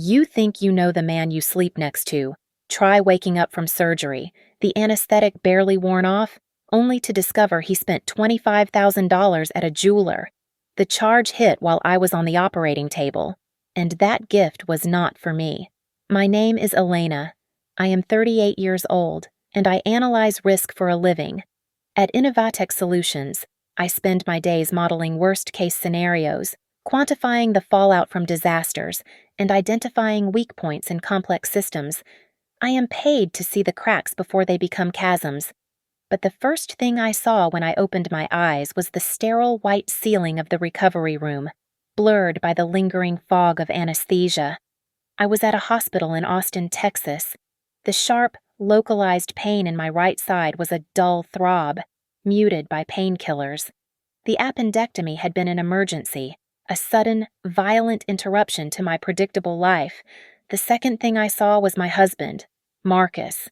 You think you know the man you sleep next to. Try waking up from surgery, the anesthetic barely worn off, only to discover he spent $25,000 at a jeweler. The charge hit while I was on the operating table, and that gift was not for me. My name is Elena. I am 38 years old, and I analyze risk for a living. At Innovatech Solutions, I spend my days modeling worst-case scenarios, quantifying the fallout from disasters, and identifying weak points in complex systems. I am paid to see the cracks before they become chasms. But the first thing I saw when I opened my eyes was the sterile white ceiling of the recovery room, blurred by the lingering fog of anesthesia. I was at a hospital in Austin, Texas. The sharp, localized pain in my right side was a dull throb, muted by painkillers. The appendectomy had been an emergency, a sudden, violent interruption to my predictable life. The second thing I saw was my husband, Marcus.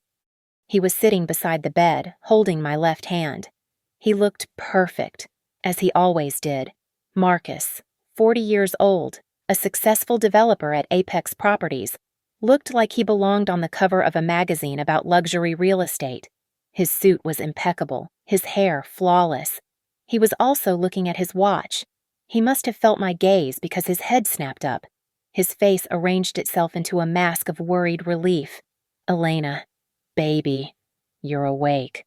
He was sitting beside the bed, holding my left hand. He looked perfect, as he always did. Marcus, 40 years old, a successful developer at Apex Properties, looked like he belonged on the cover of a magazine about luxury real estate. His suit was impeccable, his hair flawless. He was also looking at his watch. He must have felt my gaze because his head snapped up. His face arranged itself into a mask of worried relief. Elena, baby, you're awake.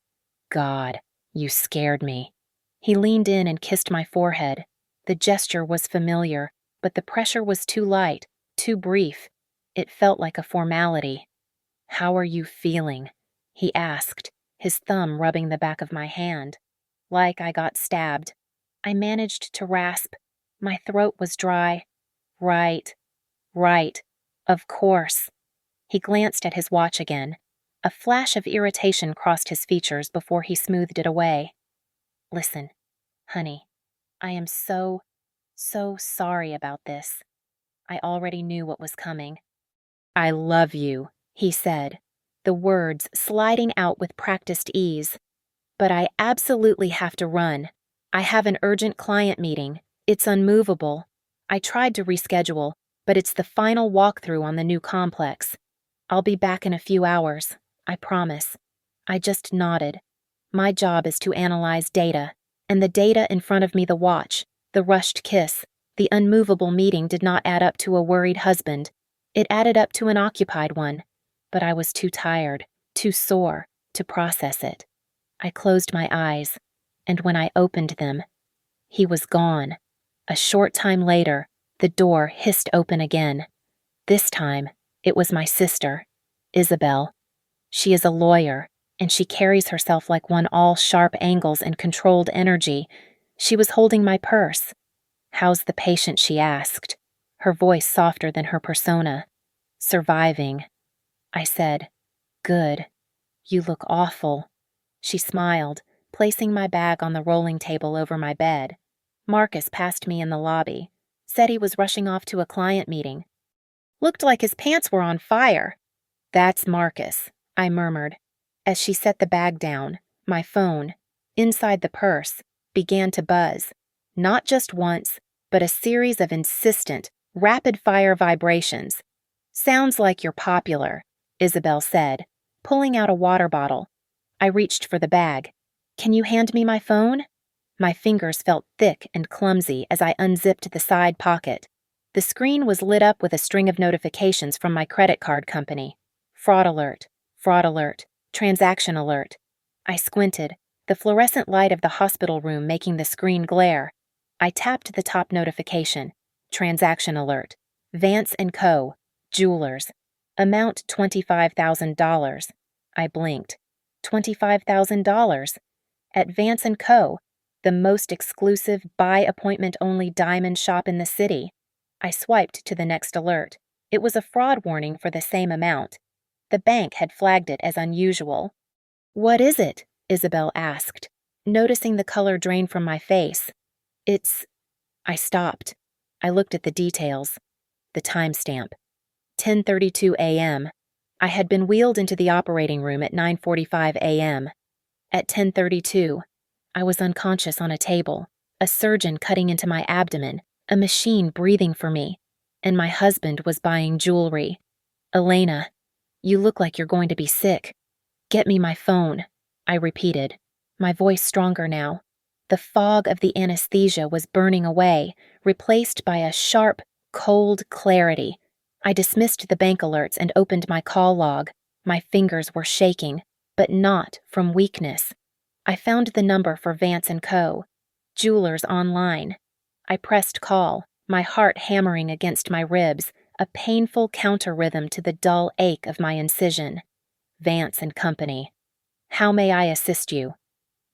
God, you scared me. He leaned in and kissed my forehead. The gesture was familiar, but the pressure was too light, too brief. It felt like a formality. How are you feeling? He asked, his thumb rubbing the back of my hand. Like I got stabbed. I managed to rasp. My throat was dry. Right. Of course. He glanced at his watch again. A flash of irritation crossed his features before he smoothed it away. Listen, honey, I am so sorry about this. I already knew what was coming. I love you, he said, the words sliding out with practiced ease. But I absolutely have to run. I have an urgent client meeting. It's unmovable. I tried to reschedule, but it's the final walkthrough on the new complex. I'll be back in a few hours, I promise. I just nodded. My job is to analyze data, and the data in front of me, the watch, the rushed kiss, the unmovable meeting did not add up to a worried husband. It added up to an occupied one, but I was too tired, too sore, to process it. I closed my eyes, and when I opened them, he was gone. A short time later, the door hissed open again. This time, it was my sister, Isabel. She is a lawyer, and she carries herself like one all sharp angles and controlled energy. She was holding my purse. How's the patient, she asked, her voice softer than her persona. Surviving. I said, Good. You look awful. She smiled, placing my bag on the rolling table over my bed. Marcus passed me in the lobby, said he was rushing off to a client meeting. Looked like his pants were on fire. That's Marcus, I murmured. As she set the bag down, my phone, inside the purse, began to buzz. Not just once, but a series of insistent, rapid-fire vibrations. Sounds like you're popular, Isabel said, pulling out a water bottle. I reached for the bag. Can you hand me my phone? My fingers felt thick and clumsy as I unzipped the side pocket. The screen was lit up with a string of notifications from my credit card company. Fraud alert, transaction alert. I squinted, the fluorescent light of the hospital room making the screen glare. I tapped the top notification. Transaction alert. Vance & Co., Jewelers. Amount $25,000. I blinked. $25,000. At Vance & Co., the most exclusive, by-appointment-only diamond shop in the city. I swiped to the next alert. It was a fraud warning for the same amount. The bank had flagged it as unusual. What is it? Isabel asked, noticing the color drain from my face. I stopped. I looked at the details. The timestamp. 10:32 a.m. I had been wheeled into the operating room at 9:45 a.m. At 10:32, I was unconscious on a table, a surgeon cutting into my abdomen, a machine breathing for me. and my husband was buying jewelry. Elena, you look like you're going to be sick. Get me my phone, I repeated, my voice stronger now. The fog of the anesthesia was burning away, replaced by a sharp, cold clarity. I dismissed the bank alerts and opened my call log. My fingers were shaking, but not from weakness. I found the number for Vance & Co., Jewelers Online. I pressed call, my heart hammering against my ribs, a painful counter-rhythm to the dull ache of my incision. Vance & Company. How may I assist you?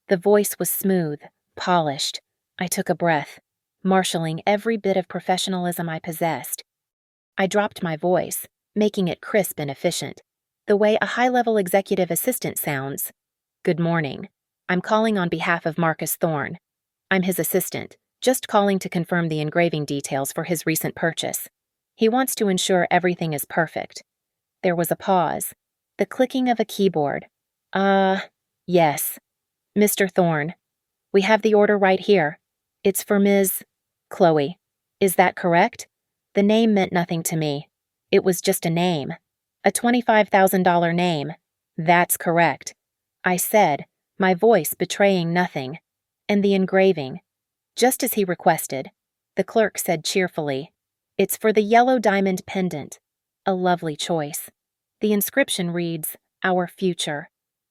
The voice was smooth, polished. I took a breath, marshalling every bit of professionalism I possessed. I dropped my voice, making it crisp and efficient, the way a high-level executive assistant sounds. Good morning. I'm calling on behalf of Marcus Thorne. I'm his assistant, just calling to confirm the engraving details for his recent purchase. He wants to ensure everything is perfect. There was a pause, the clicking of a keyboard. Yes. Mr. Thorne. We have the order right here. It's for Ms. Chloe. Is that correct? The name meant nothing to me. It was just a name. A $25,000 name. That's correct, I said, my voice betraying nothing. And the engraving. Just as he requested, the clerk said cheerfully, It's for the yellow diamond pendant. A lovely choice. The inscription reads, Our future.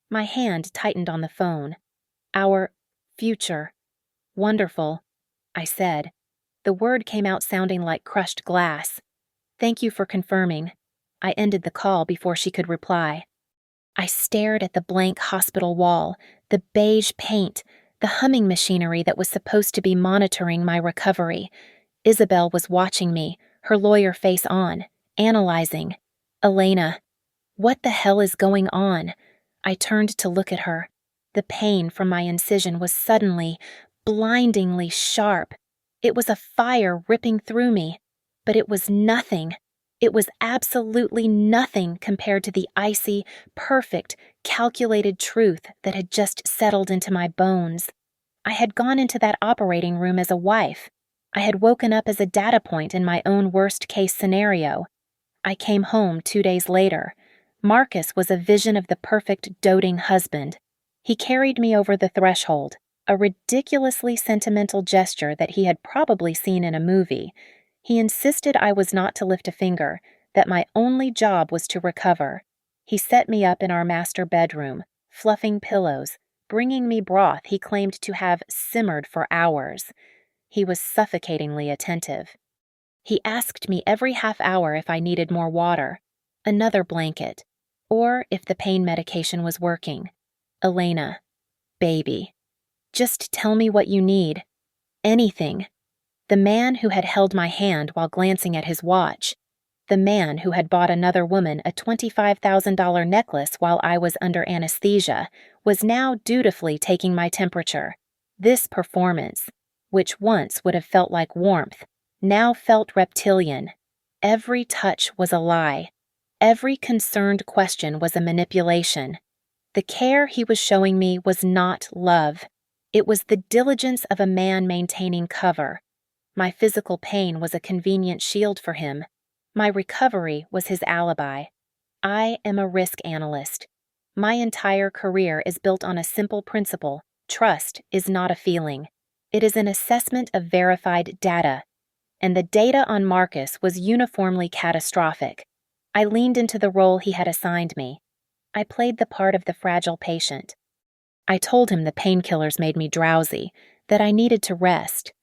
My hand tightened on the phone. Our future. Wonderful, I said. The word came out sounding like crushed glass. Thank you for confirming. I ended the call before she could reply. I stared at the blank hospital wall, the beige paint, the humming machinery that was supposed to be monitoring my recovery. Isabel was watching me, her lawyer face on, analyzing. Elena, what the hell is going on? I turned to look at her. The pain from my incision was suddenly, blindingly sharp. It was a fire ripping through me, but it was nothing. It was absolutely nothing compared to the icy, perfect, calculated truth that had just settled into my bones. I had gone into that operating room as a wife. I had woken up as a data point in my own worst-case scenario. I came home 2 days later. Marcus was a vision of the perfect doting husband. He carried me over the threshold, a ridiculously sentimental gesture that he had probably seen in a movie. He insisted I was not to lift a finger, that my only job was to recover. He set me up in our master bedroom, fluffing pillows, bringing me broth he claimed to have simmered for hours. He was suffocatingly attentive. He asked me every half hour if I needed more water, another blanket, or if the pain medication was working. Elena, baby, just tell me what you need. Anything. The man who had held my hand while glancing at his watch. The man who had bought another woman a $25,000 necklace while I was under anesthesia was now dutifully taking my temperature. This performance, which once would have felt like warmth, now felt reptilian. Every touch was a lie. Every concerned question was a manipulation. The care he was showing me was not love. It was the diligence of a man maintaining cover. My physical pain was a convenient shield for him. My recovery was his alibi. I am a risk analyst. My entire career is built on a simple principle. Trust is not a feeling. It is an assessment of verified data. And the data on Marcus was uniformly catastrophic. I leaned into the role he had assigned me. I played the part of the fragile patient. I told him the painkillers made me drowsy, that I needed to rest.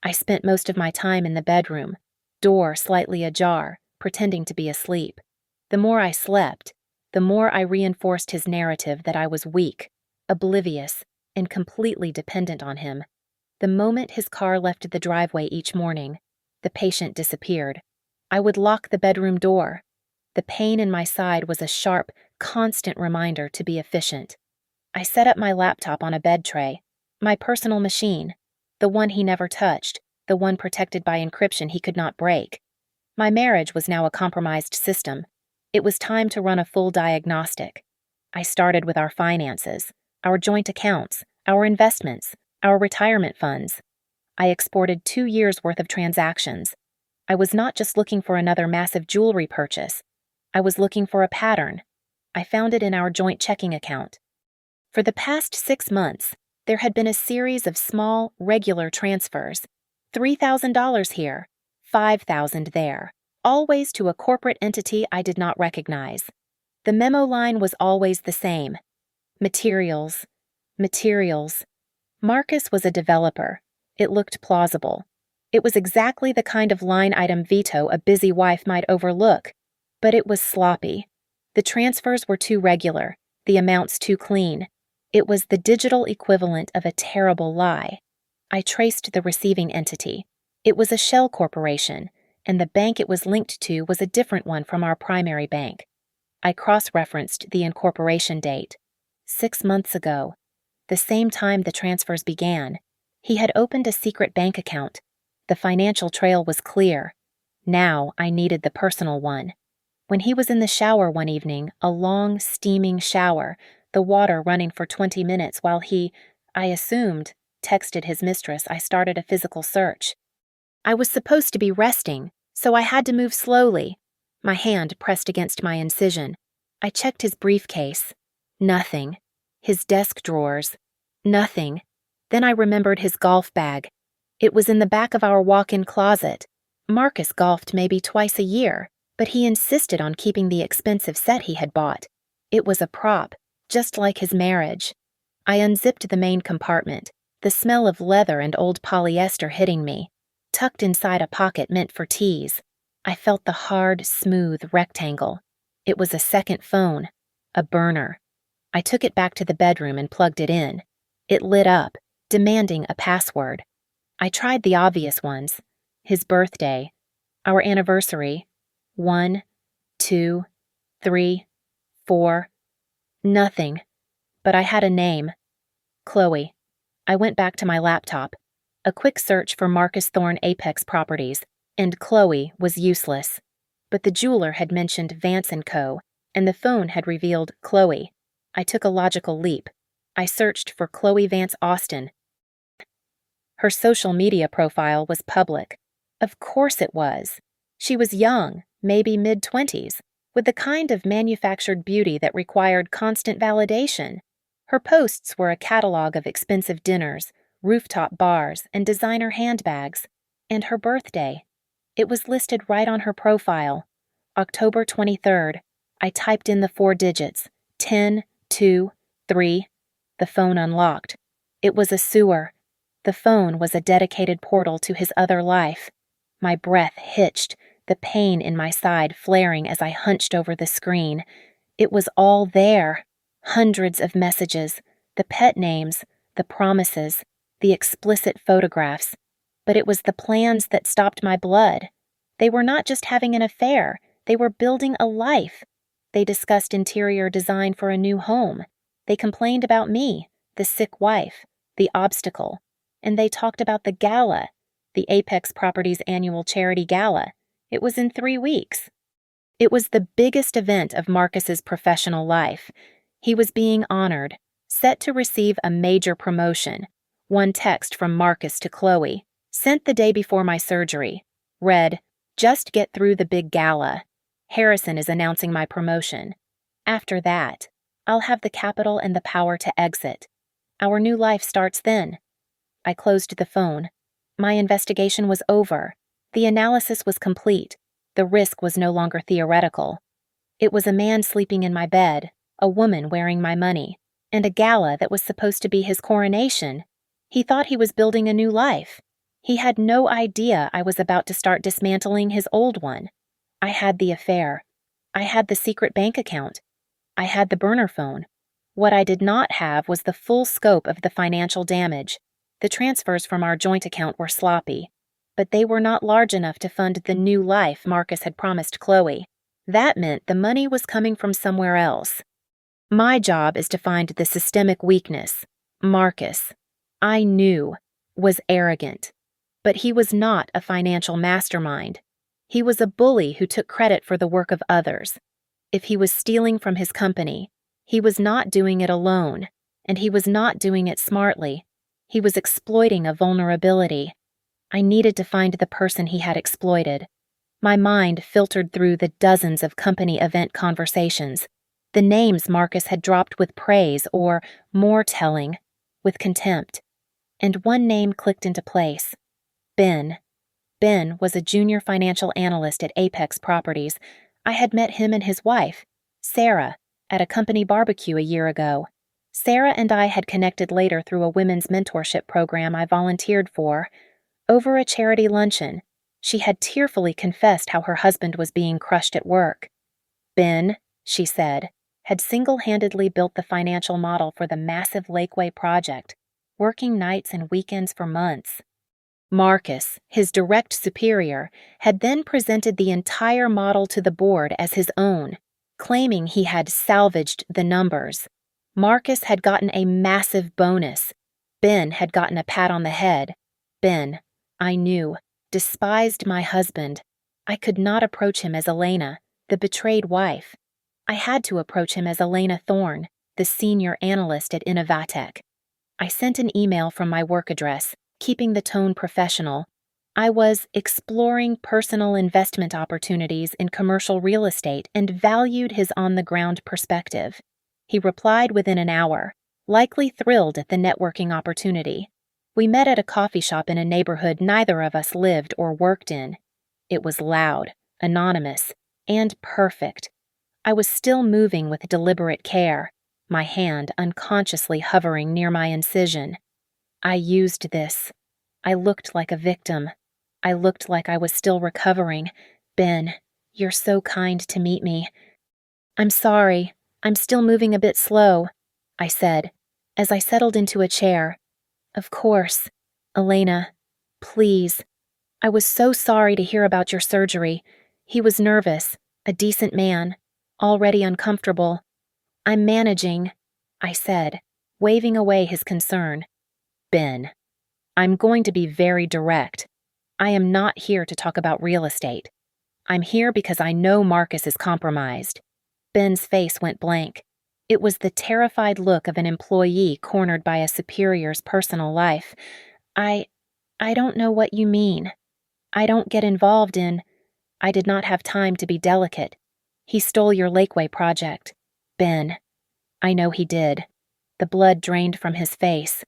I spent most of my time in the bedroom, door slightly ajar, pretending to be asleep. The more I slept, the more I reinforced his narrative that I was weak, oblivious, and completely dependent on him. The moment his car left the driveway each morning, the patient disappeared. I would lock the bedroom door. The pain in my side was a sharp, constant reminder to be efficient. I set up my laptop on a bed tray, my personal machine, the one he never touched, the one protected by encryption he could not break. My marriage was now a compromised system. It was time to run a full diagnostic. I started with our finances, our joint accounts, our investments, our retirement funds. I exported 2 years' worth of transactions. I was not just looking for another massive jewelry purchase. I was looking for a pattern. I found it in our joint checking account. For the past 6 months, there had been a series of small, regular transfers. $3,000 here, $5,000 there, always to a corporate entity I did not recognize. The memo line was always the same. Materials, materials. Marcus was a developer. It looked plausible. It was exactly the kind of line item veto a busy wife might overlook, but it was sloppy. The transfers were too regular, the amounts too clean. It was the digital equivalent of a terrible lie. I traced the receiving entity. It was a shell corporation, and the bank it was linked to was a different one from our primary bank. I cross-referenced the incorporation date. 6 months ago, the same time the transfers began, he had opened a secret bank account. The financial trail was clear. Now I needed the personal one. When he was in the shower one evening, a long, steaming shower, the water running for 20 minutes while he, I assumed, texted his mistress, I started a physical search. I was supposed to be resting, so I had to move slowly. My hand pressed against my incision. I checked his briefcase. Nothing. His desk drawers. Nothing. Then I remembered his golf bag. It was in the back of our walk-in closet. Marcus golfed maybe twice a year, but he insisted on keeping the expensive set he had bought. It was a prop, just like his marriage. I unzipped the main compartment, the smell of leather and old polyester hitting me. Tucked inside a pocket meant for teas, I felt the hard, smooth rectangle. It was a second phone, a burner. I took it back to the bedroom and plugged it in. It lit up, demanding a password. I tried the obvious ones. His birthday, our anniversary, 1, 2, 3, 4. Nothing. But I had a name. Chloe. I went back to my laptop. A quick search for Marcus Thorne Apex Properties, and Chloe was useless. But the jeweler had mentioned Vance & Co., and the phone had revealed Chloe. I took a logical leap. I searched for Chloe Vance Austin. Her social media profile was public. Of course it was. She was young, maybe mid-20s, with the kind of manufactured beauty that required constant validation. Her posts were a catalog of expensive dinners, rooftop bars, and designer handbags. And her birthday. It was listed right on her profile. October 23rd. I typed in the 4 digits. 10, 2, 3. The phone unlocked. It was a sewer. The phone was a dedicated portal to his other life. My breath hitched, the pain in my side flaring as I hunched over the screen. It was all there. Hundreds of messages, the pet names, the promises, the explicit photographs. But it was the plans that stopped my blood. They were not just having an affair, they were building a life. They discussed interior design for a new home. They complained about me, the sick wife, the obstacle. And they talked about the gala, the Apex Properties annual charity gala. It was in 3 weeks. It was the biggest event of Marcus's professional life. He was being honored, set to receive a major promotion. One text from Marcus to Chloe, sent the day before my surgery, read, "Just get through the big gala. Harrison is announcing my promotion. After that, I'll have the capital and the power to exit. Our new life starts then." I closed the phone. My investigation was over. The analysis was complete. The risk was no longer theoretical. It was a man sleeping in my bed, a woman wearing my money, and a gala that was supposed to be his coronation. He thought he was building a new life. He had no idea I was about to start dismantling his old one. I had the affair. I had the secret bank account. I had the burner phone. What I did not have was the full scope of the financial damage. The transfers from our joint account were sloppy, but they were not large enough to fund the new life Marcus had promised Chloe. That meant the money was coming from somewhere else. My job is to find the systemic weakness. Marcus, I knew, was arrogant. But he was not a financial mastermind. He was a bully who took credit for the work of others. If he was stealing from his company, he was not doing it alone, and he was not doing it smartly. He was exploiting a vulnerability. I needed to find the person he had exploited, My mind filtered through the dozens of company event conversations. The names Marcus had dropped with praise or, more telling, with contempt. And one name clicked into place. Ben. Ben was a junior financial analyst at Apex Properties. I had met him and his wife, Sarah, at a company barbecue a year ago. Sarah and I had connected later through a women's mentorship program I volunteered for. Over a charity luncheon, she had tearfully confessed how her husband was being crushed at work. Ben, she said, had single-handedly built the financial model for the massive Lakeway project, working nights and weekends for months. Marcus, his direct superior, had then presented the entire model to the board as his own, claiming he had salvaged the numbers. Marcus had gotten a massive bonus. Ben had gotten a pat on the head. Ben, I knew, despised my husband. I could not approach him as Elena, the betrayed wife. I had to approach him as Elena Thorne, the senior analyst at Innovatech. I sent an email from my work address, keeping the tone professional. I was exploring personal investment opportunities in commercial real estate and valued his on-the-ground perspective. He replied within an hour, likely thrilled at the networking opportunity. We met at a coffee shop in a neighborhood neither of us lived or worked in. It was loud, anonymous, and perfect. I was still moving with deliberate care, my hand unconsciously hovering near my incision. I used this. I looked like a victim. I looked like I was still recovering. Ben, you're so kind to meet me. I'm sorry. I'm still moving a bit slow, I said, as I settled into a chair. Of course. Elena, please. I was so sorry to hear about your surgery. He was nervous, a decent man, already uncomfortable. I'm managing, I said, waving away his concern. Ben, I'm going to be very direct. I am not here to talk about real estate. I'm here because I know Marcus is compromised. Ben's face went blank. It was the terrified look of an employee cornered by a superior's personal life. I don't know what you mean. I don't get involved in... I did not have time to be delicate. He stole your Lakeway project. Ben, I know he did. The blood drained from his face.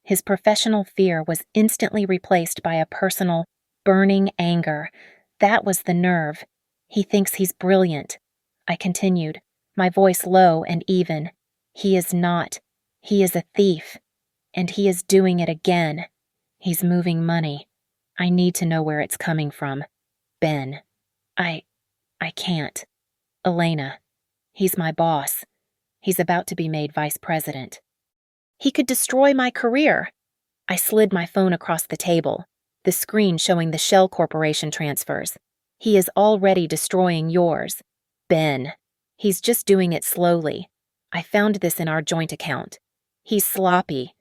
His professional fear was instantly replaced by a personal, burning anger. That was the nerve. He thinks he's brilliant. I continued, my voice low and even. He is not. He is a thief. And he is doing it again. He's moving money. I need to know where it's coming from. Ben, I can't. Elena, he's my boss. He's about to be made vice president. He could destroy my career. I slid my phone across the table, the screen showing the Shell Corporation transfers. He is already destroying yours. Ben, he's just doing it slowly. I found this in our joint account. He's sloppy.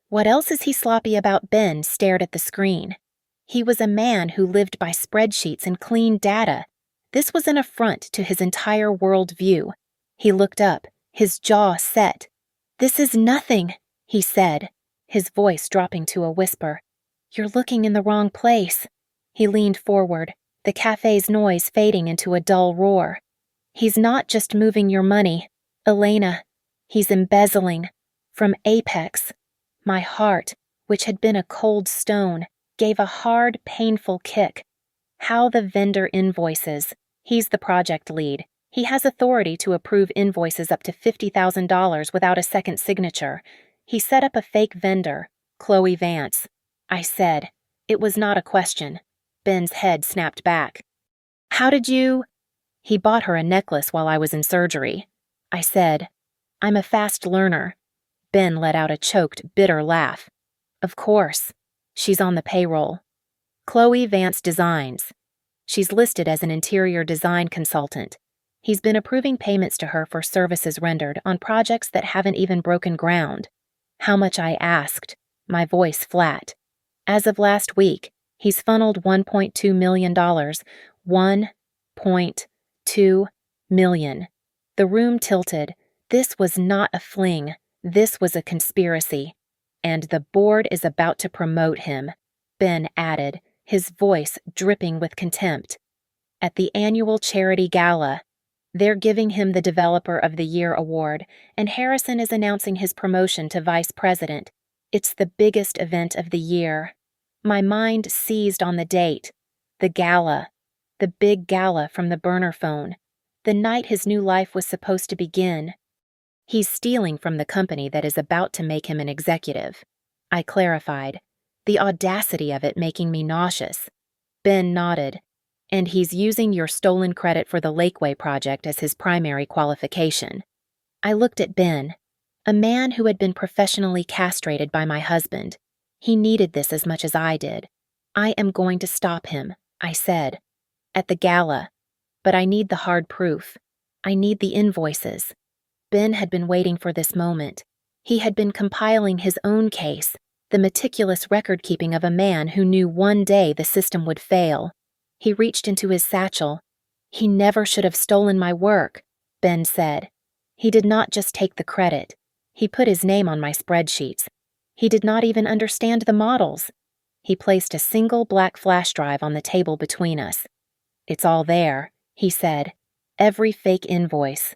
What else is he sloppy about? Ben stared at the screen. He was a man who lived by spreadsheets and clean data. This was an affront to his entire worldview. He looked up, his jaw set. This is nothing, he said, his voice dropping to a whisper. You're looking in the wrong place. He leaned forward, the cafe's noise fading into a dull roar. He's not just moving your money, Elena. He's embezzling. From Apex. My heart, which had been a cold stone, gave a hard, painful kick. How the vendor invoices. He's the project lead. He has authority to approve invoices up to $50,000 without a second signature. He set up a fake vendor, Chloe Vance. I said. It was not a question. Ben's head snapped back. How did you... He bought her a necklace while I was in surgery. I said. I'm a fast learner. Ben let out a choked, bitter laugh. Of course. She's on the payroll. Chloe Vance Designs. She's listed as an interior design consultant. He's been approving payments to her for services rendered on projects that haven't even broken ground. How much I asked, my voice flat. As of last week, he's funneled $1.2 million. $1.2 million. The room tilted. This was not a fling. This was a conspiracy. And the board is about to promote him, Ben added, his voice dripping with contempt. At the annual charity gala. They're giving him the Developer of the Year award, and Harrison is announcing his promotion to vice president. It's the biggest event of the year. My mind seized on the date. The gala. The big gala from the burner phone. The night his new life was supposed to begin. He's stealing from the company that is about to make him an executive. I clarified, the audacity of it making me nauseous. Ben nodded. And he's using your stolen credit for the Lakeway project as his primary qualification. I looked at Ben, a man who had been professionally castrated by my husband. He needed this as much as I did. I am going to stop him, I said. At the gala. But I need the hard proof. I need the invoices. Ben had been waiting for this moment. He had been compiling his own case, the meticulous record-keeping of a man who knew one day the system would fail. He reached into his satchel. He never should have stolen my work, Ben said. He did not just take the credit. He put his name on my spreadsheets. He did not even understand the models. He placed a single black flash drive on the table between us. It's all there, he said. Every fake invoice.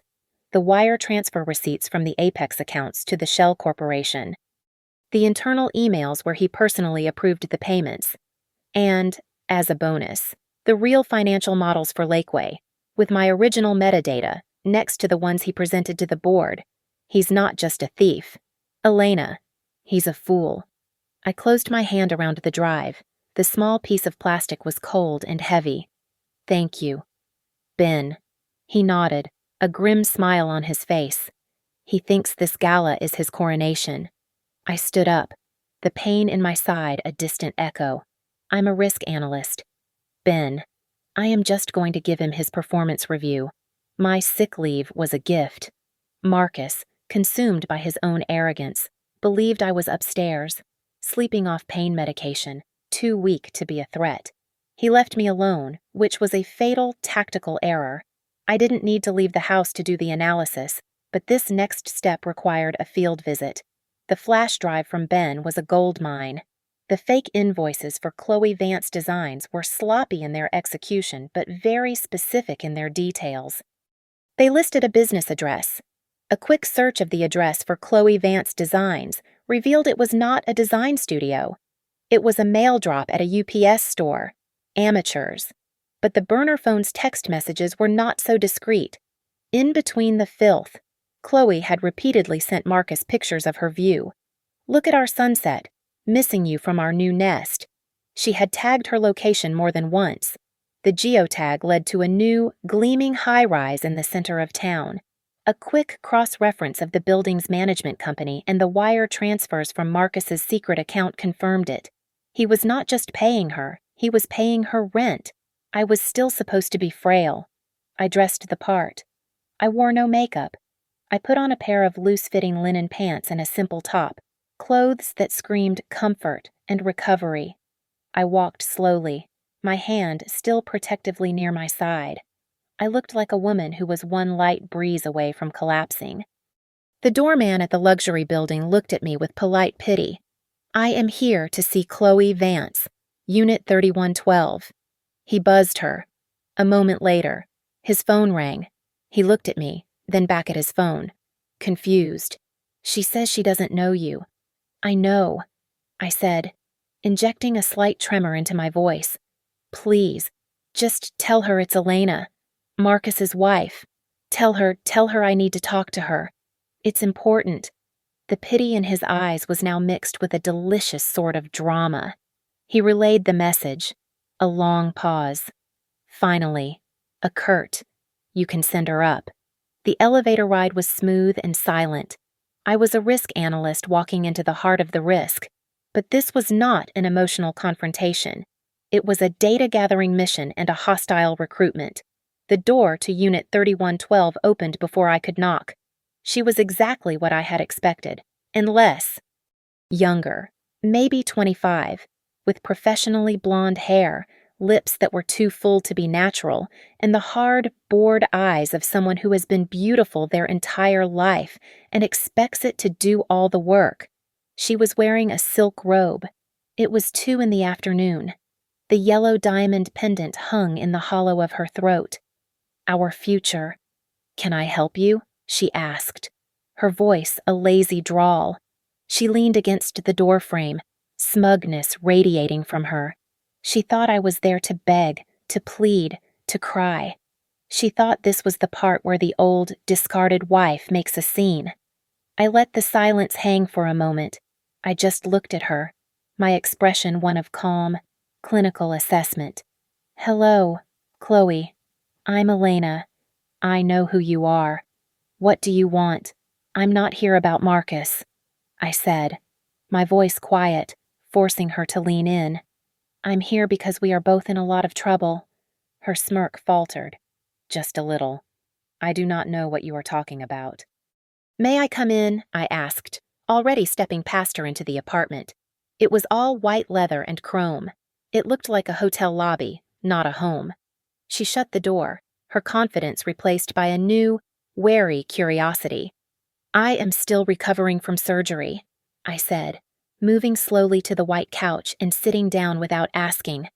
The wire transfer receipts from the Apex accounts to the Shell Corporation. The internal emails where he personally approved the payments. And, as a bonus, the real financial models for Lakeway, with my original metadata, next to the ones he presented to the board. He's not just a thief. Elena, he's a fool. I closed my hand around the drive. The small piece of plastic was cold and heavy. Thank you. Ben. He nodded, a grim smile on his face. He thinks this gala is his coronation. I stood up, the pain in my side a distant echo. I'm a risk analyst. Ben, I am just going to give him his performance review. My sick leave was a gift. Marcus, consumed by his own arrogance, believed I was upstairs, sleeping off pain medication, too weak to be a threat. He left me alone, which was a fatal tactical error. I didn't need to leave the house to do the analysis, but this next step required a field visit. The flash drive from Ben was a gold mine. The fake invoices for Chloe Vance Designs were sloppy in their execution but very specific in their details. They listed a business address. A quick search of the address for Chloe Vance Designs revealed it was not a design studio. It was a mail drop at a UPS store. Amateurs. But the burner phone's text messages were not so discreet. In between the filth, Chloe had repeatedly sent Marcus pictures of her view. Look at our sunset. Missing you from our new nest. She had tagged her location more than once. The geotag led to a new, gleaming high-rise in the center of town. A quick cross-reference of the building's management company and the wire transfers from Marcus's secret account confirmed it. He was not just paying her, he was paying her rent. I was still supposed to be frail. I dressed the part. I wore no makeup. I put on a pair of loose-fitting linen pants and a simple top. Clothes that screamed comfort and recovery. I walked slowly, my hand still protectively near my side. I looked like a woman who was one light breeze away from collapsing. The doorman at the luxury building looked at me with polite pity. I am here to see Chloe Vance, Unit 3112. He buzzed her. A moment later, his phone rang. He looked at me, then back at his phone. Confused. She says she doesn't know you. I know, I said, injecting a slight tremor into my voice. Please, just tell her it's Elena, Marcus's wife. Tell her I need to talk to her. It's important. The pity in his eyes was now mixed with a delicious sort of drama. He relayed the message. A long pause. Finally, a curt, "You can send her up." The elevator ride was smooth and silent. I was a risk analyst walking into the heart of the risk, but this was not an emotional confrontation. It was a data-gathering mission and a hostile recruitment. The door to Unit 3112 opened before I could knock. She was exactly what I had expected, and less. Younger, maybe 25, with professionally blonde hair, lips that were too full to be natural, and the hard, bored eyes of someone who has been beautiful their entire life and expects it to do all the work. She was wearing a silk robe. It was 2 in the afternoon. The yellow diamond pendant hung in the hollow of her throat. Our future. "Can I help you?" she asked, her voice a lazy drawl. She leaned against the doorframe, smugness radiating from her. She thought I was there to beg, to plead, to cry. She thought this was the part where the old, discarded wife makes a scene. I let the silence hang for a moment. I just looked at her, my expression one of calm, clinical assessment. "Hello, Chloe. I'm Elena. I know who you are. What do you want? I'm not here about Marcus," I said, my voice quiet, forcing her to lean in. "I'm here because we are both in a lot of trouble." Her smirk faltered. "Just a little. I do not know what you are talking about." "May I come in?" I asked, already stepping past her into the apartment. It was all white leather and chrome. It looked like a hotel lobby, not a home. She shut the door, her confidence replaced by a new, wary curiosity. "I am still recovering from surgery," I said, moving slowly to the white couch and sitting down without asking.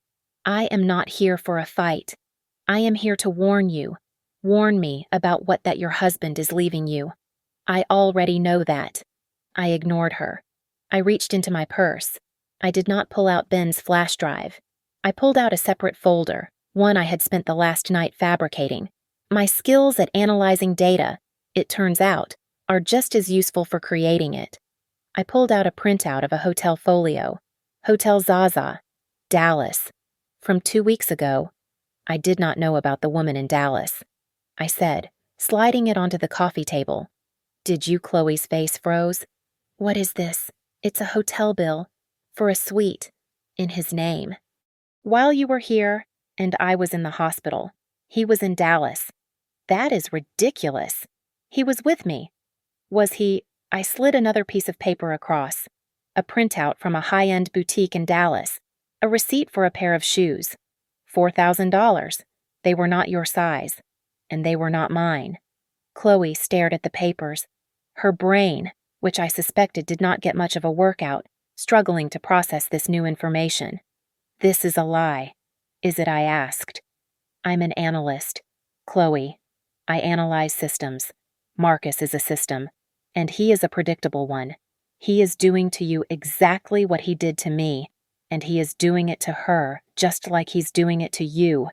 "I am not here for a fight. I am here to warn you. Warn me about what that your husband is leaving you. I already know that." I ignored her. I reached into my purse. I did not pull out Ben's flash drive. I pulled out a separate folder, one I had spent the last night fabricating. My skills at analyzing data, it turns out, are just as useful for creating it. I pulled out a printout of a hotel folio. Hotel Zaza, Dallas. From 2 weeks ago. I did not know about the woman in Dallas. I said, sliding it onto the coffee table. "Did you?" Chloe's face froze. "What is this?" "It's a hotel bill. For a suite. In his name. While you were here, and I was in the hospital. He was in Dallas. That is ridiculous. He was with me. Was he?" I slid another piece of paper across. A printout from a high-end boutique in Dallas. A receipt for a pair of shoes. $4,000. They were not your size. And they were not mine. Chloe stared at the papers. Her brain, which I suspected did not get much of a workout, struggling to process this new information. "This is a lie." "Is it?" I asked. "I'm an analyst. Chloe. I analyze systems. Marcus is a system. And he is a predictable one. He is doing to you exactly what he did to me, and he is doing it to her just like he's doing it to you."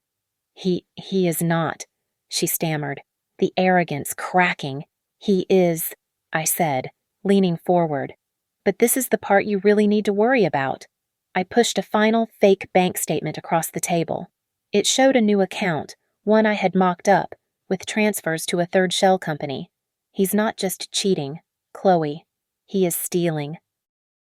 He is not," she stammered, the arrogance cracking. "He is," I said, leaning forward. "But this is the part you really need to worry about." I pushed a final fake bank statement across the table. It showed a new account, one I had mocked up, with transfers to a third shell company. "He's not just cheating, Chloe. He is stealing.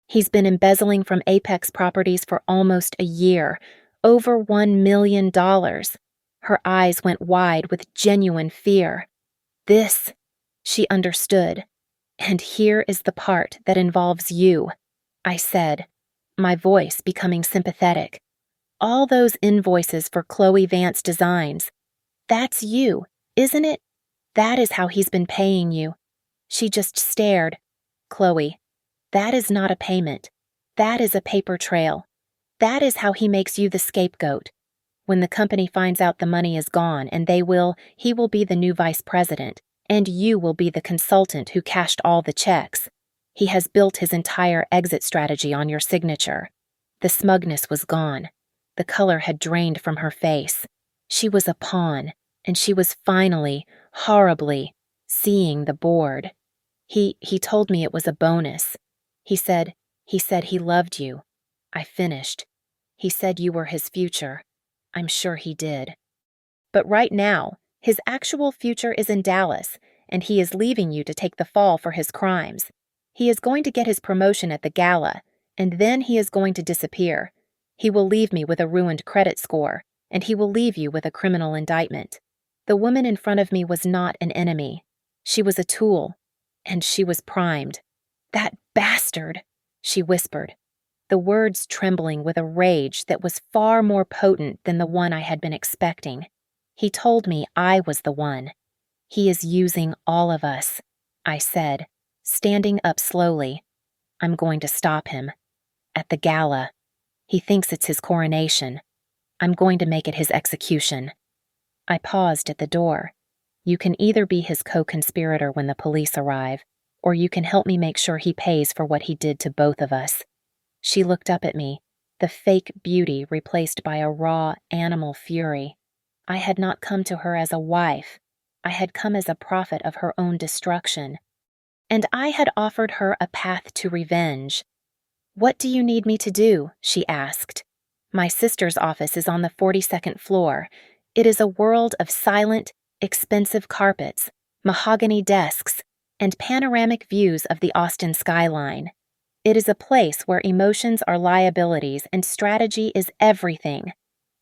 He's been embezzling from Apex Properties for almost a year, over $1 million. Her eyes went wide with genuine fear. "This," she understood. "And here is the part that involves you," I said, my voice becoming sympathetic. "All those invoices for Chloe Vance Designs. That's you, isn't it? That is how he's been paying you." She just stared. "Chloe, that is not a payment. That is a paper trail. That is how he makes you the scapegoat. When the company finds out the money is gone and he will be the new vice president, and you will be the consultant who cashed all the checks. He has built his entire exit strategy on your signature." The smugness was gone. The color had drained from her face. She was a pawn, and she was finally, horribly, seeing the board. He told me it was a bonus. He said he loved you." I finished. "He said you were his future." I'm sure he did. "But right now, his actual future is in Dallas, and he is leaving you to take the fall for his crimes. He is going to get his promotion at the gala, and then he is going to disappear. He will leave me with a ruined credit score, and he will leave you with a criminal indictment. The woman in front of me was not an enemy. She was a tool, and she was primed." "That bastard," she whispered, the words trembling with a rage that was far more potent than the one I had been expecting. "He told me I was the one. He is using all of us," I said, standing up slowly. "I'm going to stop him. At the gala. He thinks it's his coronation. I'm going to make it his execution. I paused at the door. You can either be his co-conspirator when the police arrive, or you can help me make sure he pays for what he did to both of us. She looked up at me, the fake beauty replaced by a raw animal fury. I had not come to her as a wife. I had come as a prophet of her own destruction. And I had offered her a path to revenge. "What do you need me to do?" she asked. "My sister's office is on the 42nd floor. It is a world of silent, expensive carpets, mahogany desks, and panoramic views of the Austin skyline. It is a place where emotions are liabilities and strategy is everything."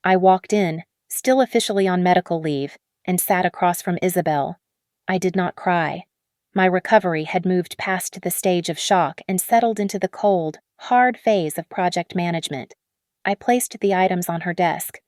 I walked in, still officially on medical leave, and sat across from Isabel. I did not cry. My recovery had moved past the stage of shock and settled into the cold, hard phase of project management. I placed the items on her desk: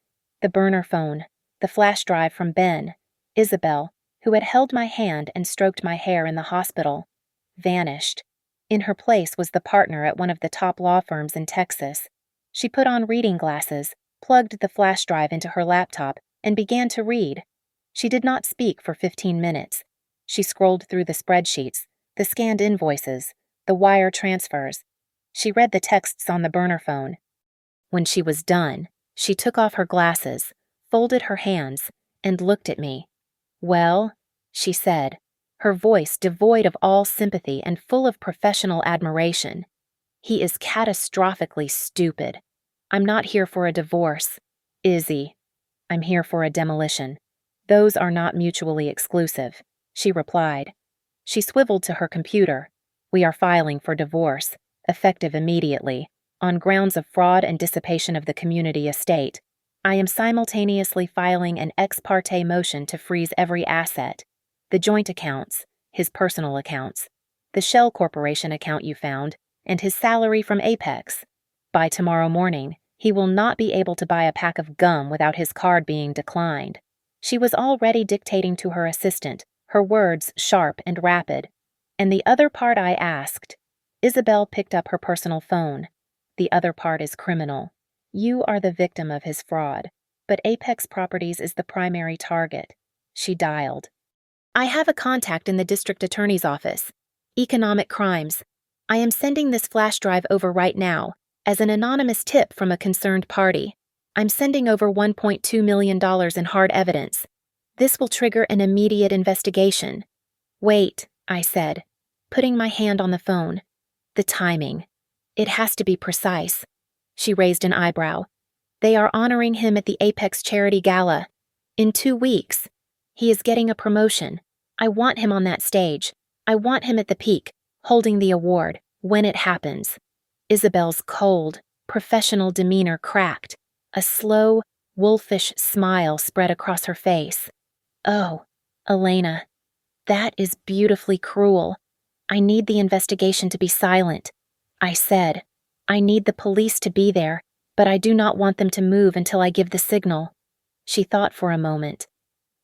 the burner phone, the flash drive from Ben. Isabel, who had held my hand and stroked my hair in the hospital, vanished. In her place was the partner at one of the top law firms in Texas. She put on reading glasses, plugged the flash drive into her laptop, and began to read. She did not speak for 15 minutes. She scrolled through the spreadsheets, the scanned invoices, the wire transfers. She read the texts on the burner phone. When she was done, she took off her glasses, folded her hands, and looked at me. "Well," she said, her voice devoid of all sympathy and full of professional admiration, "he is catastrophically stupid. I'm not here for a divorce, Izzy. I'm here for a demolition. Those are not mutually exclusive," she replied. She swiveled to her computer. "We are filing for divorce, effective immediately, on grounds of fraud and dissipation of the community estate. I am simultaneously filing an ex parte motion to freeze every asset: the joint accounts, his personal accounts, the Shell Corporation account you found, and his salary from Apex. By tomorrow morning, he will not be able to buy a pack of gum without his card being declined." She was already dictating to her assistant, her words sharp and rapid. "And the other part I asked." Isabel picked up her personal phone. "The other part is criminal. You are the victim of his fraud, but Apex Properties is the primary target." She dialed. "I have a contact in the district attorney's office. Economic crimes. I am sending this flash drive over right now, as an anonymous tip from a concerned party. I'm sending over $1.2 million in hard evidence. This will trigger an immediate investigation." "Wait," I said, putting my hand on the phone. "The timing. It has to be precise." She raised an eyebrow. "They are honoring him at the Apex Charity Gala. In 2 weeks. He is getting a promotion. I want him on that stage. I want him at the peak, holding the award, when it happens." Isabel's cold, professional demeanor cracked. A slow, wolfish smile spread across her face. "Oh, Elena, that is beautifully cruel. I need the investigation to be silent." I said, "I need the police to be there, but I do not want them to move until I give the signal." She thought for a moment.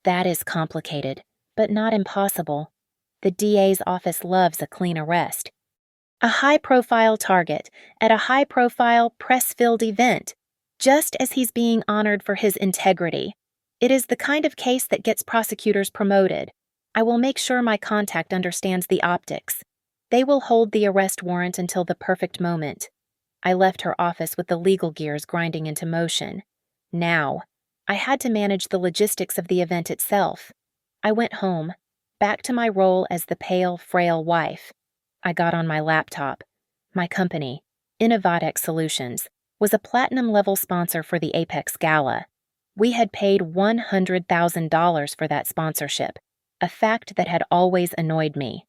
"That is complicated, but not impossible. The DA's office loves a clean arrest. A high-profile target at a high-profile, press-filled event, just as he's being honored for his integrity. It is the kind of case that gets prosecutors promoted. I will make sure my contact understands the optics. They will hold the arrest warrant until the perfect moment." I left her office with the legal gears grinding into motion. Now, I had to manage the logistics of the event itself. I went home, back to my role as the pale, frail wife. I got on my laptop. My company, Innovatex Solutions, was a platinum-level sponsor for the Apex Gala. We had paid $100,000 for that sponsorship, a fact that had always annoyed me.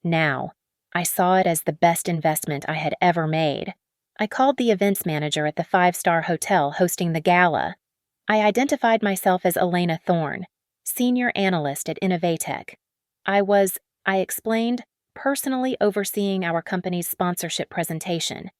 Now, I saw it as the best investment I had ever made. I called the events manager at the 5-star hotel hosting the gala. I identified myself as Elena Thorne, senior analyst at Innovatech. I explained, personally overseeing our company's sponsorship presentation.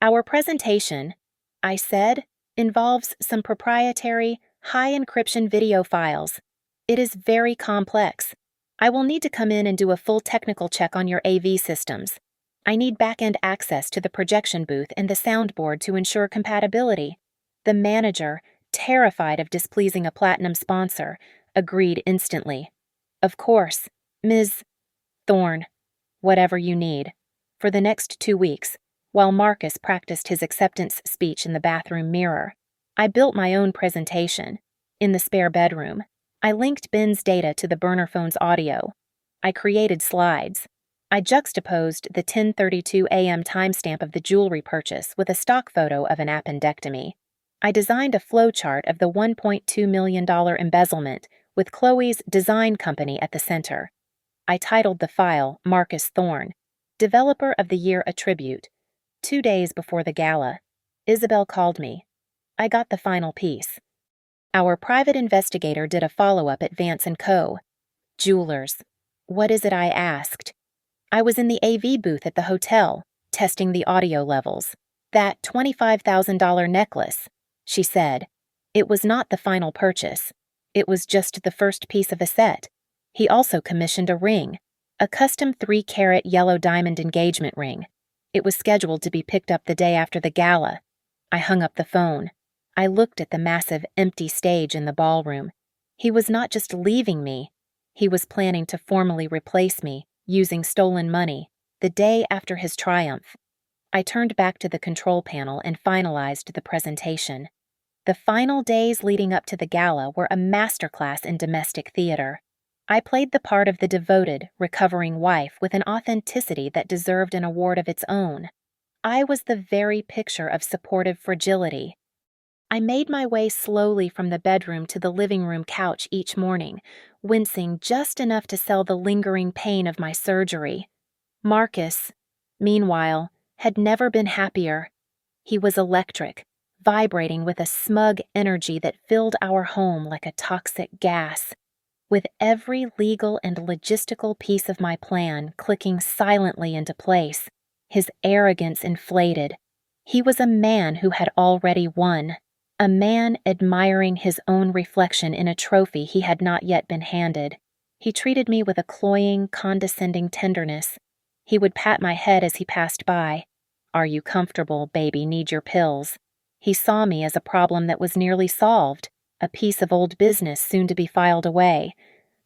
"Our presentation," I said, "involves some proprietary, high-encryption video files. It is very complex. I will need to come in and do a full technical check on your AV systems. I need back-end access to the projection booth and the soundboard to ensure compatibility." The manager, terrified of displeasing a platinum sponsor, agreed instantly. Of course, Ms. Thorne, whatever you need. For the next 2 weeks, while Marcus practiced his acceptance speech in the bathroom mirror, I built my own presentation. In the spare bedroom, I linked Ben's data to the burner phone's audio. I created slides. I juxtaposed the 10:32 a.m. timestamp of the jewelry purchase with a stock photo of an appendectomy. I designed a flowchart of the $1.2 million embezzlement with Chloe's design company at the center. I titled the file Marcus Thorne, Developer of the Year Attribute. 2 days before the gala, Isabel called me. I got the final piece. Our private investigator did a follow-up at Vance & Co. Jewelers. What is it I asked? I was in the AV booth at the hotel, testing the audio levels. That $25,000 necklace, she said. It was not the final purchase. It was just the first piece of a set. He also commissioned a ring, a custom 3-carat yellow diamond engagement ring. It was scheduled to be picked up the day after the gala. I hung up the phone. I looked at the massive, empty stage in the ballroom. He was not just leaving me. He was planning to formally replace me, using stolen money, the day after his triumph. I turned back to the control panel and finalized the presentation. The final days leading up to the gala were a masterclass in domestic theater. I played the part of the devoted, recovering wife with an authenticity that deserved an award of its own. I was the very picture of supportive fragility. I made my way slowly from the bedroom to the living room couch each morning, wincing just enough to sell the lingering pain of my surgery. Marcus, meanwhile, had never been happier. He was electric, vibrating with a smug energy that filled our home like a toxic gas. With every legal and logistical piece of my plan clicking silently into place, his arrogance inflated. He was a man who had already won, a man admiring his own reflection in a trophy he had not yet been handed. He treated me with a cloying, condescending tenderness. He would pat my head as he passed by. "Are you comfortable, baby? Need your pills?" He saw me as a problem that was nearly solved, a piece of old business soon to be filed away.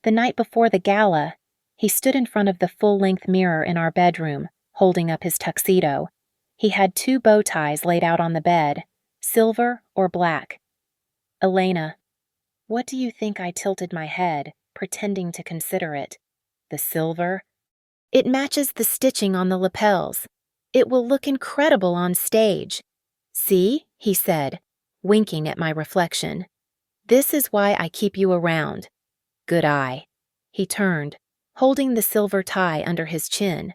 The night before the gala, he stood in front of the full-length mirror in our bedroom, holding up his tuxedo. He had 2 bow ties laid out on the bed, silver or black. "Elena, what do you think?" I tilted my head, pretending to consider it. "The silver? It matches the stitching on the lapels. It will look incredible on stage. See?" he said, winking at my reflection. "This is why I keep you around." Good eye. He turned, holding the silver tie under his chin.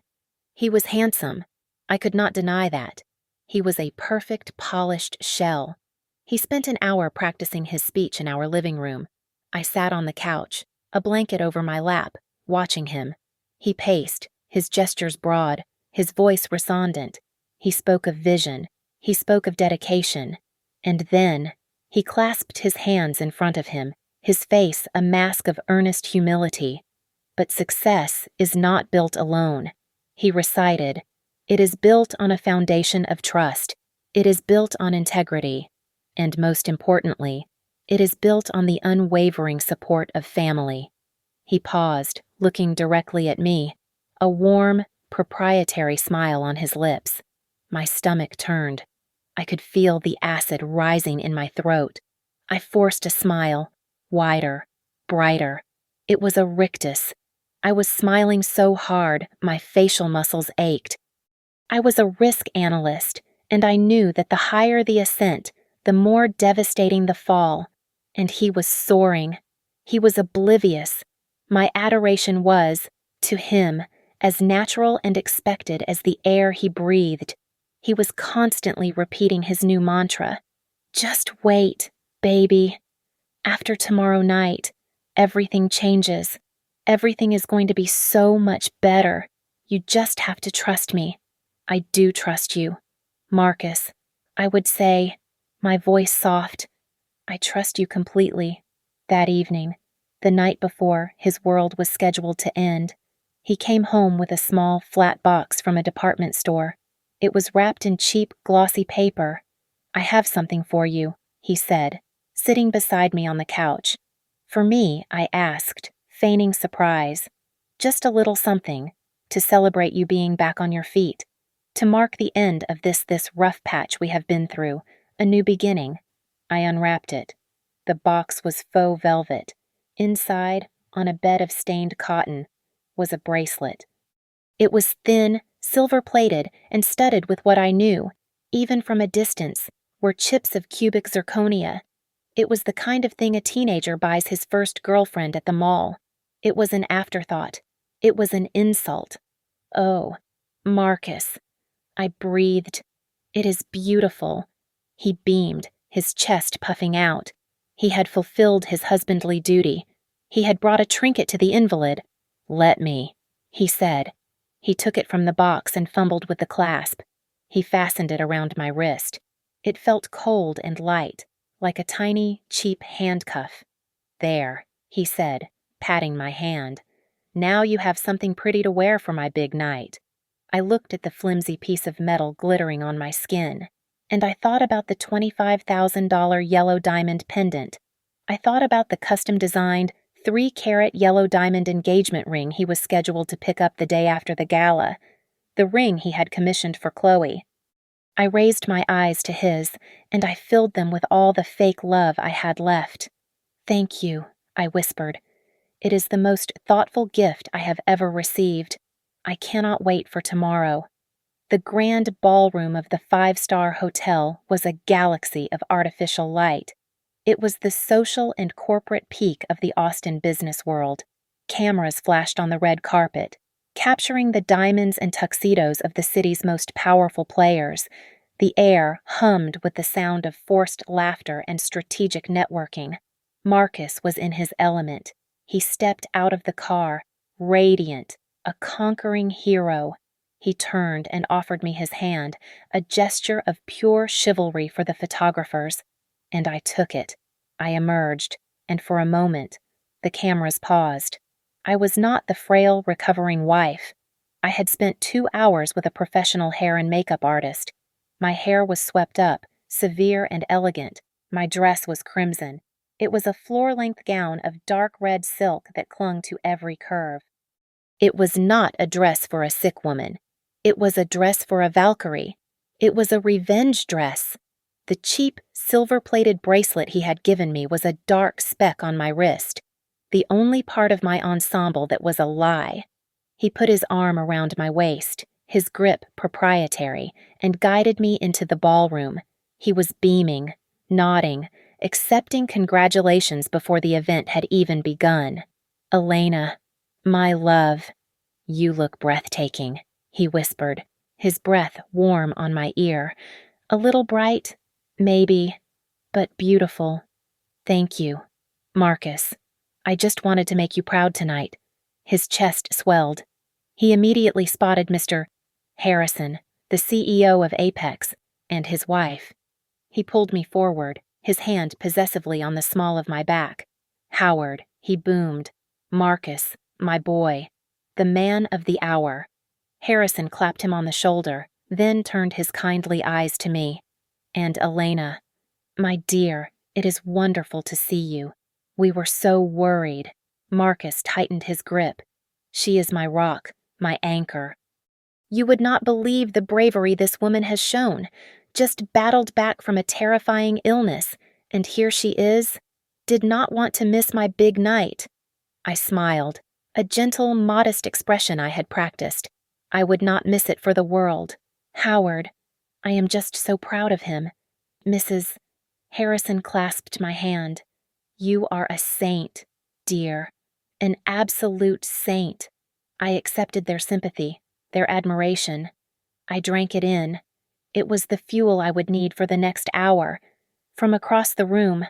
He was handsome. I could not deny that. He was a perfect, polished shell. He spent an hour practicing his speech in our living room. I sat on the couch, a blanket over my lap, watching him. He paced, his gestures broad, his voice resonant. He spoke of vision. He spoke of dedication. And then he clasped his hands in front of him, his face a mask of earnest humility. "But success is not built alone," he recited. "It is built on a foundation of trust. It is built on integrity. And most importantly, it is built on the unwavering support of family." He paused, looking directly at me, a warm, proprietary smile on his lips. My stomach turned. I could feel the acid rising in my throat. I forced a smile, wider, brighter. It was a rictus. I was smiling so hard, my facial muscles ached. I was a risk analyst, and I knew that the higher the ascent, the more devastating the fall. And he was soaring. He was oblivious. My adoration was, to him, as natural and expected as the air he breathed. He was constantly repeating his new mantra. "Just wait, baby. After tomorrow night, everything changes. Everything is going to be so much better. You just have to trust me. I do trust you. Marcus," I would say, my voice soft. "I trust you completely." That evening, the night before his world was scheduled to end, he came home with a small, flat box from a department store. It was wrapped in cheap, glossy paper. "I have something for you," he said, sitting beside me on the couch. For me, I asked, feigning surprise. Just a little something, to celebrate you being back on your feet, to mark the end of this rough patch we have been through, a new beginning. I unwrapped it. The box was faux velvet. Inside, on a bed of stained cotton, was a bracelet. It was thin, silver-plated, and studded with what I knew, even from a distance, were chips of cubic zirconia. It was the kind of thing a teenager buys his first girlfriend at the mall. It was an afterthought. It was an insult. Oh, Marcus. I breathed. It is beautiful. He beamed, his chest puffing out. He had fulfilled his husbandly duty. He had brought a trinket to the invalid. "Let me," he said. He took it from the box and fumbled with the clasp. He fastened it around my wrist. It felt cold and light, like a tiny, cheap handcuff. "There," he said, patting my hand. "Now you have something pretty to wear for my big night." I looked at the flimsy piece of metal glittering on my skin, and I thought about the $25,000 yellow diamond pendant. I thought about the custom-designed 3-carat yellow diamond engagement ring he was scheduled to pick up the day after the gala, the ring he had commissioned for Chloe. I raised my eyes to his, and I filled them with all the fake love I had left. "Thank you," I whispered. "It is the most thoughtful gift I have ever received. I cannot wait for tomorrow." The grand ballroom of the 5-star hotel was a galaxy of artificial light. It was the social and corporate peak of the Austin business world. Cameras flashed on the red carpet, capturing the diamonds and tuxedos of the city's most powerful players. The air hummed with the sound of forced laughter and strategic networking. Marcus was in his element. He stepped out of the car, radiant, a conquering hero. He turned and offered me his hand, a gesture of pure chivalry for the photographers. And I took it. I emerged, and for a moment, the cameras paused. I was not the frail, recovering wife. I had spent 2 hours with a professional hair and makeup artist. My hair was swept up, severe and elegant. My dress was crimson. It was a floor-length gown of dark red silk that clung to every curve. It was not a dress for a sick woman. It was a dress for a Valkyrie. It was a revenge dress. The cheap, silver-plated bracelet he had given me was a dark speck on my wrist, the only part of my ensemble that was a lie. He put his arm around my waist, his grip proprietary, and guided me into the ballroom. He was beaming, nodding, accepting congratulations before the event had even begun. "Elena, my love, you look breathtaking," he whispered, his breath warm on my ear. "A little bright, maybe, but beautiful. Thank you, Marcus. I just wanted to make you proud tonight." His chest swelled. He immediately spotted Mr. Harrison, the CEO of Apex, and his wife. He pulled me forward, his hand possessively on the small of my back. "Howard," he boomed. "Marcus, my boy. The man of the hour." Harrison clapped him on the shoulder, then turned his kindly eyes to me. "And Elena, my dear, it is wonderful to see you. We were so worried." Marcus tightened his grip. "She is my rock, my anchor. You would not believe the bravery this woman has shown. Just battled back from a terrifying illness, and here she is. Did not want to miss my big night." I smiled, a gentle, modest expression I had practiced. I would not miss it for the world. "Howard, I am just so proud of him." Mrs. Harrison clasped my hand. "You are a saint, dear. An absolute saint." I accepted their sympathy, their admiration. I drank it in. It was the fuel I would need for the next hour. From across the room,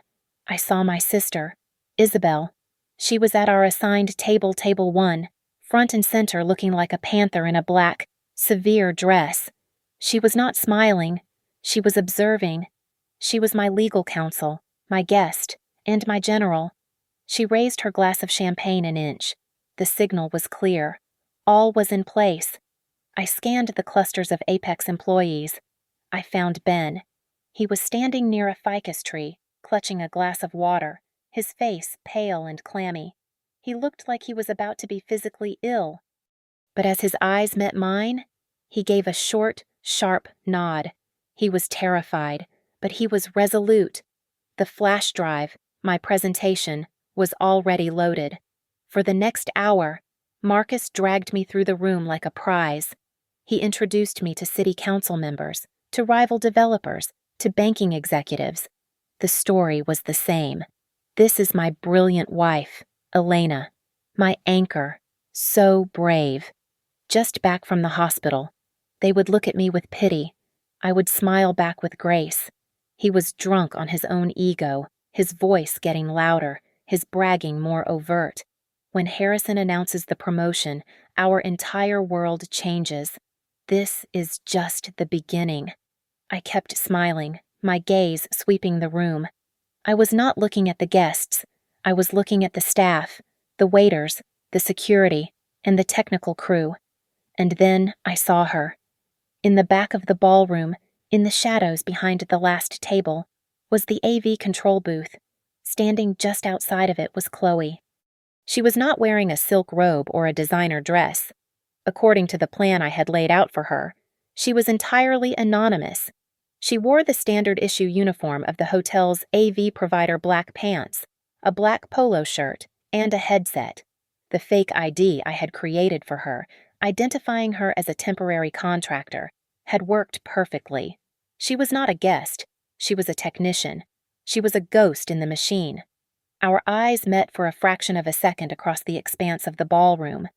I saw my sister, Isabel. She was at our assigned table 1, front and center, looking like a panther in a black, severe dress. She was not smiling. She was observing. She was my legal counsel, my guest, and my general. She raised her glass of champagne an inch. The signal was clear. All was in place. I scanned the clusters of Apex employees. I found Ben. He was standing near a ficus tree, clutching a glass of water, his face pale and clammy. He looked like he was about to be physically ill. But as his eyes met mine, he gave a short, sharp nod. He was terrified, but he was resolute. The flash drive, my presentation, was already loaded. For the next hour, Marcus dragged me through the room like a prize. He introduced me to city council members, to rival developers, to banking executives. The story was the same. This is my brilliant wife, Elena, my anchor, so brave. Just back from the hospital, they would look at me with pity. I would smile back with grace. He was drunk on his own ego, his voice getting louder, his bragging more overt. When Harrison announces the promotion, our entire world changes. This is just the beginning. I kept smiling, my gaze sweeping the room. I was not looking at the guests. I was looking at the staff, the waiters, the security, and the technical crew. And then I saw her. In the back of the ballroom, in the shadows behind the last table, was the AV control booth. Standing just outside of it was Chloe. She was not wearing a silk robe or a designer dress. According to the plan I had laid out for her, she was entirely anonymous. She wore the standard issue uniform of the hotel's AV provider black pants, a black polo shirt, and a headset. The fake ID I had created for her, identifying her as a temporary contractor, had worked perfectly. She was not a guest. She was a technician. She was a ghost in the machine. Our eyes met for a fraction of a second across the expanse of the ballroom.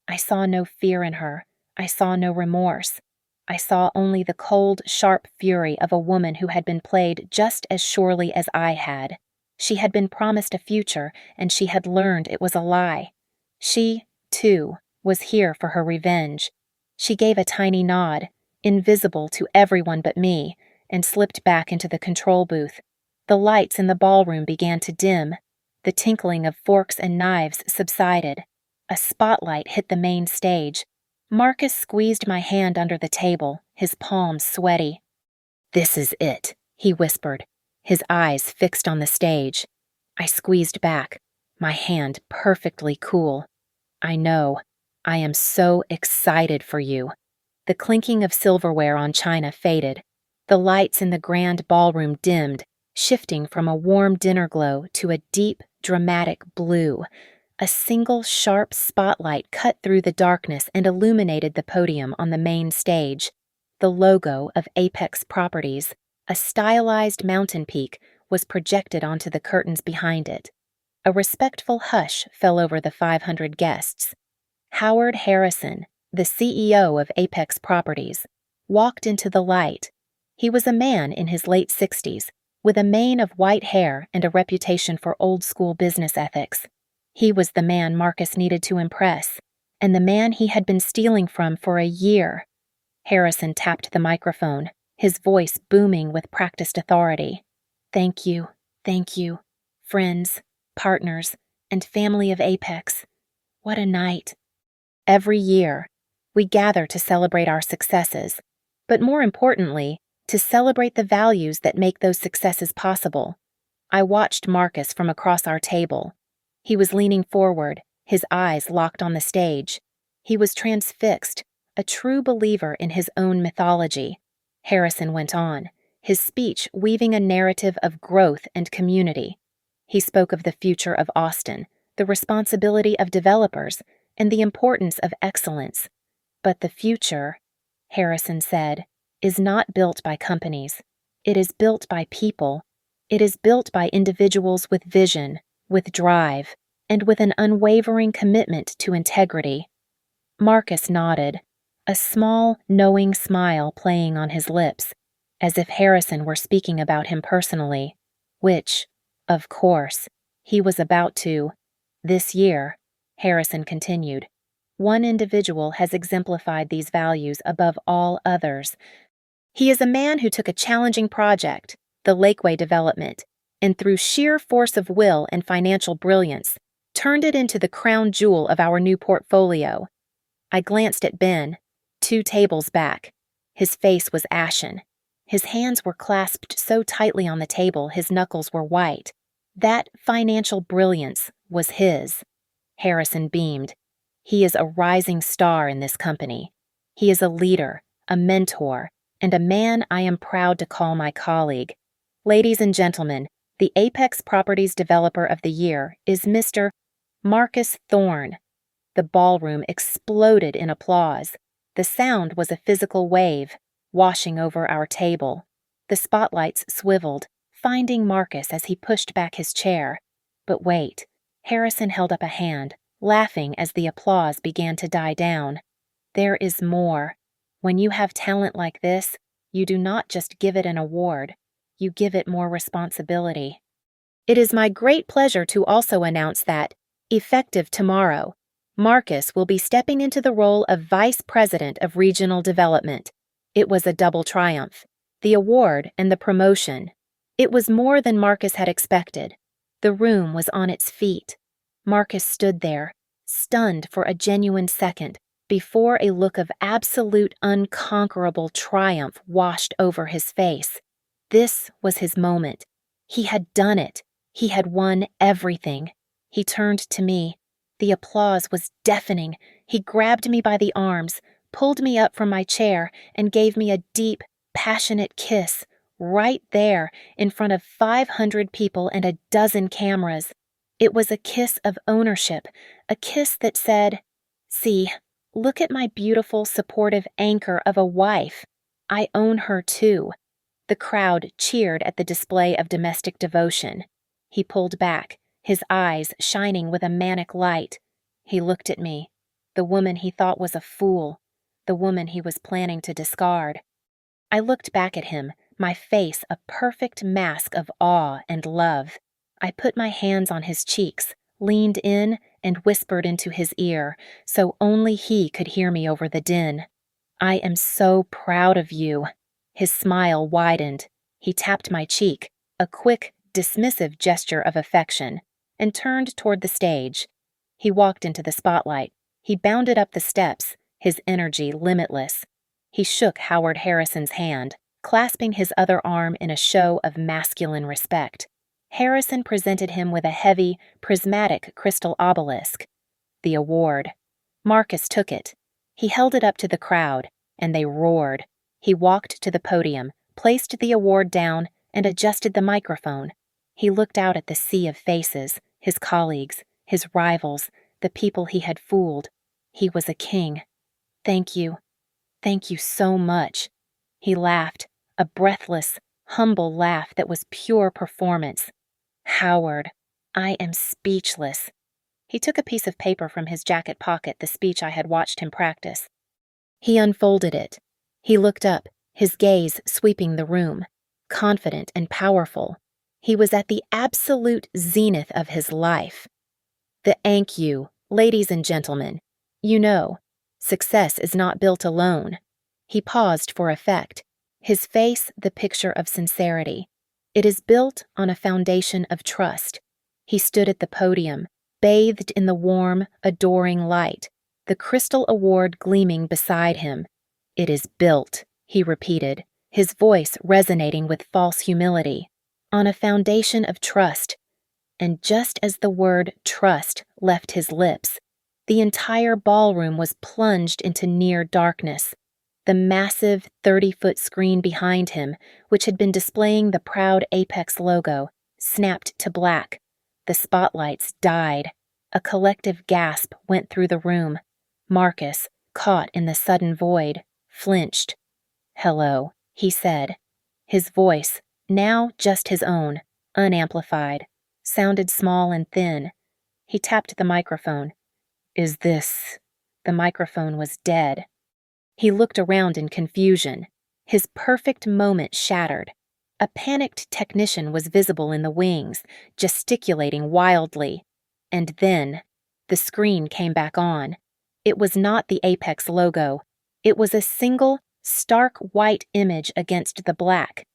I saw no fear in her. I saw no remorse. I saw only the cold, sharp fury of a woman who had been played just as surely as I had. She had been promised a future, and she had learned it was a lie. She, too, was here for her revenge. She gave a tiny nod, invisible to everyone but me, and slipped back into the control booth. The lights in the ballroom began to dim. The tinkling of forks and knives subsided. A spotlight hit the main stage. Marcus squeezed my hand under the table, his palms sweaty. "This is it," he whispered, his eyes fixed on the stage. I squeezed back, my hand perfectly cool. "I know. I am so excited for you." The clinking of silverware on china faded. The lights in the grand ballroom dimmed, shifting from a warm dinner glow to a deep, dramatic blue. A single sharp spotlight cut through the darkness and illuminated the podium on the main stage. The logo of Apex Properties, a stylized mountain peak, was projected onto the curtains behind it. A respectful hush fell over the 500 guests. Howard Harrison, the CEO of Apex Properties, walked into the light. He was a man in his late 60s, with a mane of white hair and a reputation for old-school business ethics. He was the man Marcus needed to impress, and the man he had been stealing from for a year. Harrison tapped the microphone, his voice booming with practiced authority. Thank you, friends, partners, and family of Apex. What a night." Every year, we gather to celebrate our successes, but more importantly, to celebrate the values that make those successes possible. I watched Marcus from across our table. He was leaning forward, his eyes locked on the stage. He was transfixed, a true believer in his own mythology. Harrison went on, his speech weaving a narrative of growth and community. He spoke of the future of Austin, the responsibility of developers, and the importance of excellence. But the future, Harrison said, is not built by companies. It is built by people. It is built by individuals with vision, with drive, and with an unwavering commitment to integrity. Marcus nodded, a small, knowing smile playing on his lips, as if Harrison were speaking about him personally, which, of course, he was about to. This year, Harrison continued, one individual has exemplified these values above all others. He is a man who took a challenging project, the Lakeway development, and through sheer force of will and financial brilliance, turned it into the crown jewel of our new portfolio. I glanced at Ben, 2 tables back. His face was ashen. His hands were clasped so tightly on the table his knuckles were white. That financial brilliance was his. Harrison beamed. He is a rising star in this company. He is a leader, a mentor, and a man I am proud to call my colleague. Ladies and gentlemen, the Apex Properties Developer of the Year is Mr. Marcus Thorne. The ballroom exploded in applause. The sound was a physical wave, washing over our table. The spotlights swiveled, finding Marcus as he pushed back his chair. But wait, Harrison held up a hand, laughing as the applause began to die down. There is more. When you have talent like this, you do not just give it an award, you give it more responsibility. It is my great pleasure to also announce that, effective tomorrow, Marcus will be stepping into the role of Vice President of Regional Development. It was a double triumph, the award and the promotion. It was more than Marcus had expected. The room was on its feet. Marcus stood there, stunned for a genuine second, before a look of absolute unconquerable triumph washed over his face. This was his moment. He had done it. He had won everything. He turned to me. The applause was deafening. He grabbed me by the arms, pulled me up from my chair, and gave me a deep, passionate kiss, right there, in front of 500 people and a dozen cameras. It was a kiss of ownership, a kiss that said, "See, look at my beautiful, supportive anchor of a wife. I own her too." The crowd cheered at the display of domestic devotion. He pulled back, his eyes shining with a manic light. He looked at me, the woman he thought was a fool, the woman he was planning to discard. I looked back at him, my face a perfect mask of awe and love. I put my hands on his cheeks, leaned in, and whispered into his ear, so only he could hear me over the din. "I am so proud of you." His smile widened. He tapped my cheek, a quick, dismissive gesture of affection, and turned toward the stage. He walked into the spotlight. He bounded up the steps, his energy limitless. He shook Howard Harrison's hand, clasping his other arm in a show of masculine respect. Harrison presented him with a heavy, prismatic crystal obelisk. The award. Marcus took it. He held it up to the crowd, and they roared. He walked to the podium, placed the award down, and adjusted the microphone. He looked out at the sea of faces, his colleagues, his rivals, the people he had fooled. He was a king. "Thank you. Thank you so much." He laughed, a breathless, humble laugh that was pure performance. "Howard, I am speechless." He took a piece of paper from his jacket pocket, the speech I had watched him practice. He unfolded it. He looked up, his gaze sweeping the room, confident and powerful. He was at the absolute zenith of his life. "Thank you, ladies and gentlemen. You know, success is not built alone." He paused for effect, his face the picture of sincerity. "It is built on a foundation of trust." He stood at the podium, bathed in the warm, adoring light, the crystal award gleaming beside him. "It is built," he repeated, his voice resonating with false humility, "on a foundation of trust." And just as the word trust left his lips, the entire ballroom was plunged into near darkness. The massive 30-foot screen behind him, which had been displaying the proud Apex logo, snapped to black. The spotlights died. A collective gasp went through the room. Marcus, caught in the sudden void, flinched. "Hello," he said. His voice, now just his own, unamplified, sounded small and thin. He tapped the microphone. "Is this—" The microphone was dead. He looked around in confusion. His perfect moment shattered. A panicked technician was visible in the wings, gesticulating wildly. And then, the screen came back on. It was not the Apex logo. It was a single, stark white image against the black.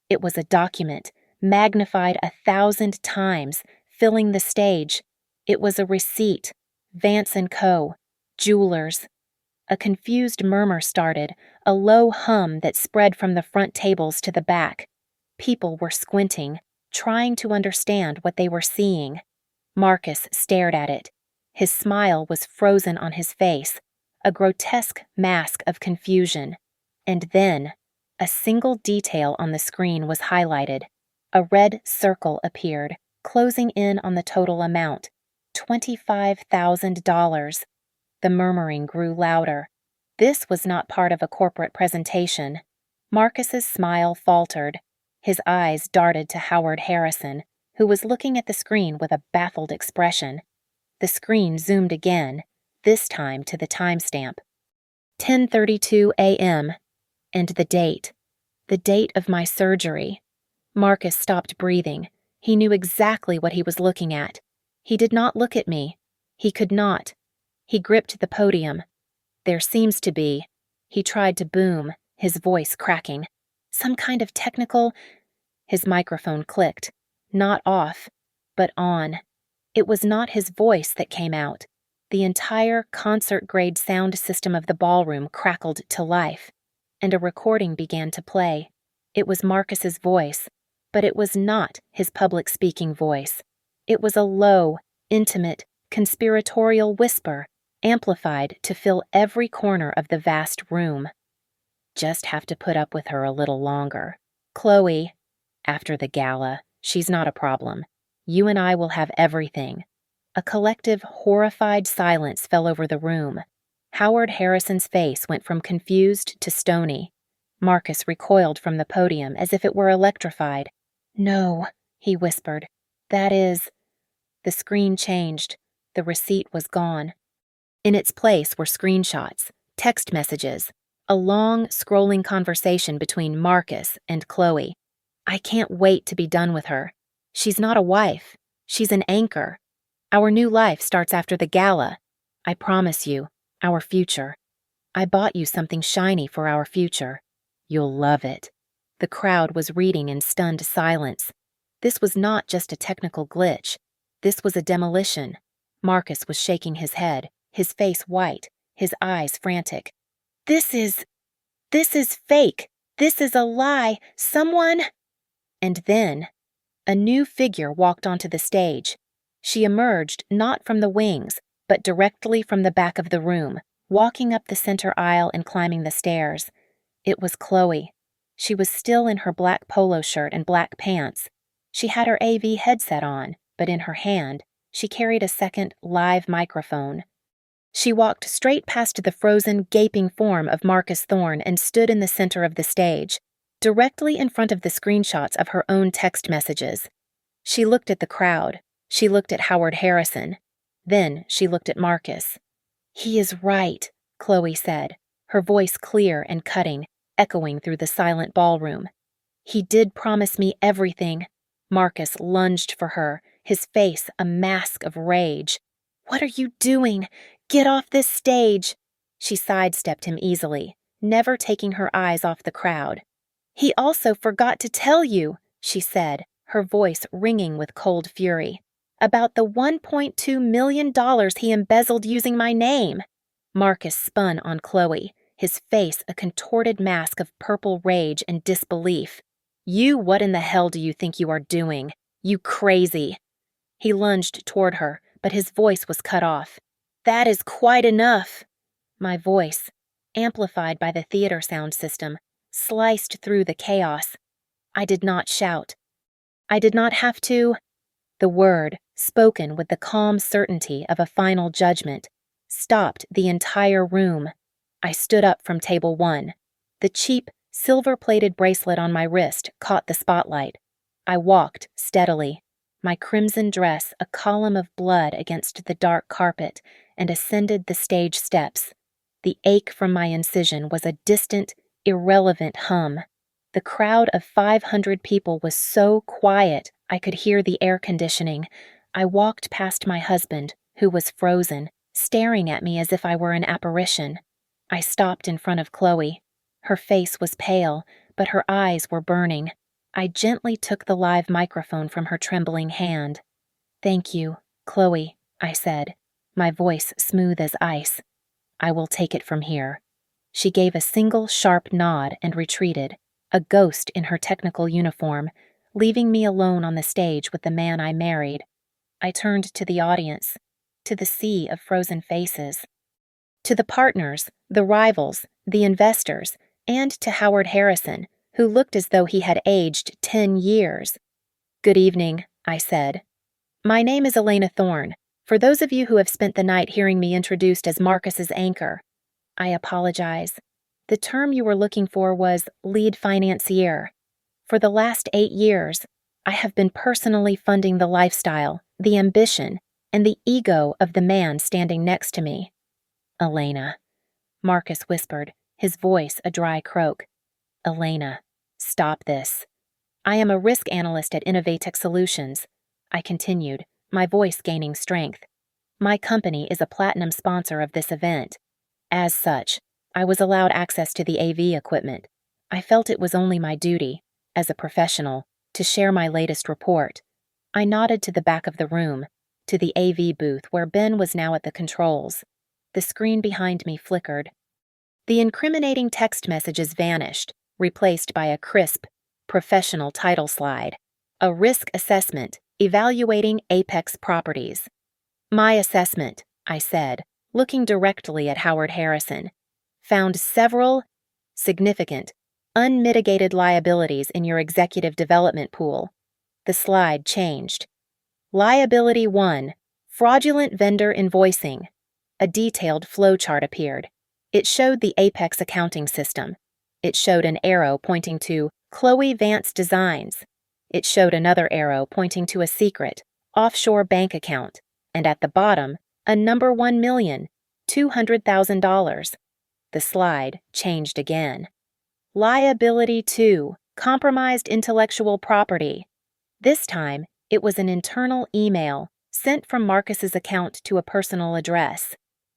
It was a document, magnified 1,000 times, filling the stage. It was a receipt. Vance & Co., Jewelers. A confused murmur started, a low hum that spread from the front tables to the back. People were squinting, trying to understand what they were seeing. Marcus stared at it. His smile was frozen on his face, a grotesque mask of confusion. And then, a single detail on the screen was highlighted. A red circle appeared, closing in on the total amount, $25,000. The murmuring grew louder. This was not part of a corporate presentation. Marcus's smile faltered. His eyes darted to Howard Harrison, who was looking at the screen with a baffled expression. The screen zoomed again, this time to the timestamp. 10:32 a.m. And the date of my surgery. Marcus stopped breathing. He knew exactly what he was looking at. He did not look at me. He could not. He gripped the podium. There seems to be, he tried to boom, his voice cracking, some kind of technical. His microphone clicked, not off, but on. It was not his voice that came out. The entire concert-grade sound system of the ballroom crackled to life, and a recording began to play. It was Marcus's voice, but it was not his public speaking voice. It was a low, intimate, conspiratorial whisper, amplified to fill every corner of the vast room. Just have to put up with her a little longer. Chloe, after the gala, she's not a problem. You and I will have everything. A collective, horrified silence fell over the room. Howard Harrison's face went from confused to stony. Marcus recoiled from the podium as if it were electrified. "No," he whispered. "That is—" The screen changed. The receipt was gone. In its place were screenshots, text messages, a long, scrolling conversation between Marcus and Chloe. "I can't wait to be done with her. She's not a wife. She's an anchor. Our new life starts after the gala. I promise you, our future. I bought you something shiny for our future. You'll love it." The crowd was reading in stunned silence. This was not just a technical glitch. This was a demolition. Marcus was shaking his head, his face white, his eyes frantic. This is fake. This is a lie. Someone—" And then, a new figure walked onto the stage. She emerged not from the wings, but directly from the back of the room, walking up the center aisle and climbing the stairs. It was Chloe. She was still in her black polo shirt and black pants. She had her AV headset on, but in her hand, she carried a second live microphone. She walked straight past the frozen, gaping form of Marcus Thorne and stood in the center of the stage, directly in front of the screenshots of her own text messages. She looked at the crowd. She looked at Howard Harrison. Then she looked at Marcus. "He is right," Chloe said, her voice clear and cutting, echoing through the silent ballroom. "He did promise me everything." Marcus lunged for her, his face a mask of rage. "What are you doing? Get off this stage!" She sidestepped him easily, never taking her eyes off the crowd. "He also forgot to tell you," she said, her voice ringing with cold fury, "about the $1.2 million he embezzled using my name." Marcus spun on Chloe, his face a contorted mask of purple rage and disbelief. What in the hell do you think you are doing? You crazy!" He lunged toward her, but his voice was cut off. "That is quite enough." My voice, amplified by the theater sound system, sliced through the chaos. I did not shout. I did not have to. The word, spoken with the calm certainty of a final judgment, stopped the entire room. I stood up from table 1. The cheap, silver-plated bracelet on my wrist caught the spotlight. I walked steadily, my crimson dress a column of blood against the dark carpet, and ascended the stage steps. The ache from my incision was a distant, irrelevant hum. The crowd of 500 people was so quiet I could hear the air conditioning. I walked past my husband, who was frozen, staring at me as if I were an apparition. I stopped in front of Chloe. Her face was pale, but her eyes were burning. I gently took the live microphone from her trembling hand. "Thank you, Chloe," I said, my voice smooth as ice. I will take it from here." She gave a single sharp nod and retreated, a ghost in her technical uniform, leaving me alone on the stage with the man I married. I turned to the audience, to the sea of frozen faces, to the partners, the rivals, the investors, and to Howard Harrison, who looked as though he had aged 10 years. "Good evening," I said. "My name is Elena Thorne. For those of you who have spent the night hearing me introduced as Marcus's anchor, I apologize. The term you were looking for was lead financier. For the last 8 years, I have been personally funding the lifestyle, the ambition, and the ego of the man standing next to me." "Elena," Marcus whispered, his voice a dry croak. "Elena, stop this. I am a risk analyst at Imitate Solutions," I continued, my voice gaining strength. "My company is a platinum sponsor of this event. As such, I was allowed access to the AV equipment. I felt it was only my duty, as a professional, to share my latest report." I nodded to the back of the room, to the AV booth where Ben was now at the controls. The screen behind me flickered. The incriminating text messages vanished, replaced by a crisp, professional title slide. A risk assessment, evaluating Apex properties. "My assessment," I said, looking directly at Howard Harrison, "found several significant, unmitigated liabilities in your executive development pool." The slide changed. "Liability 1, fraudulent vendor invoicing." A detailed flowchart appeared. It showed the Apex accounting system. It showed an arrow pointing to Chloe Vance Designs. It showed another arrow pointing to a secret, offshore bank account, and at the bottom, a number $1,200,000. The slide changed again. "Liability 2, compromised intellectual property." This time, it was an internal email sent from Marcus's account to a personal address.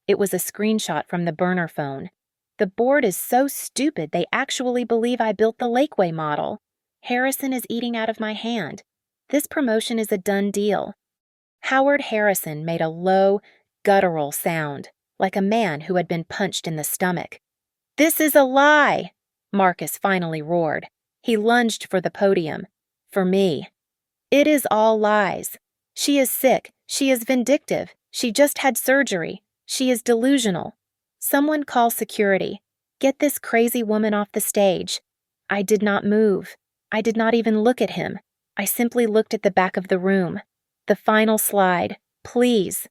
It was a screenshot from the burner phone. The board is so stupid they actually believe I built the Lakeway model. Harrison is eating out of my hand. This promotion is a done deal. Howard Harrison made a low, guttural sound, like a man who had been punched in the stomach. "This is a lie!" Marcus finally roared. He lunged for the podium. For me. "It is all lies. She is sick. She is vindictive. She just had surgery. She is delusional. Someone call security. Get this crazy woman off the stage." I did not move. I did not even look at him. I simply looked at the back of the room. The final slide. Please.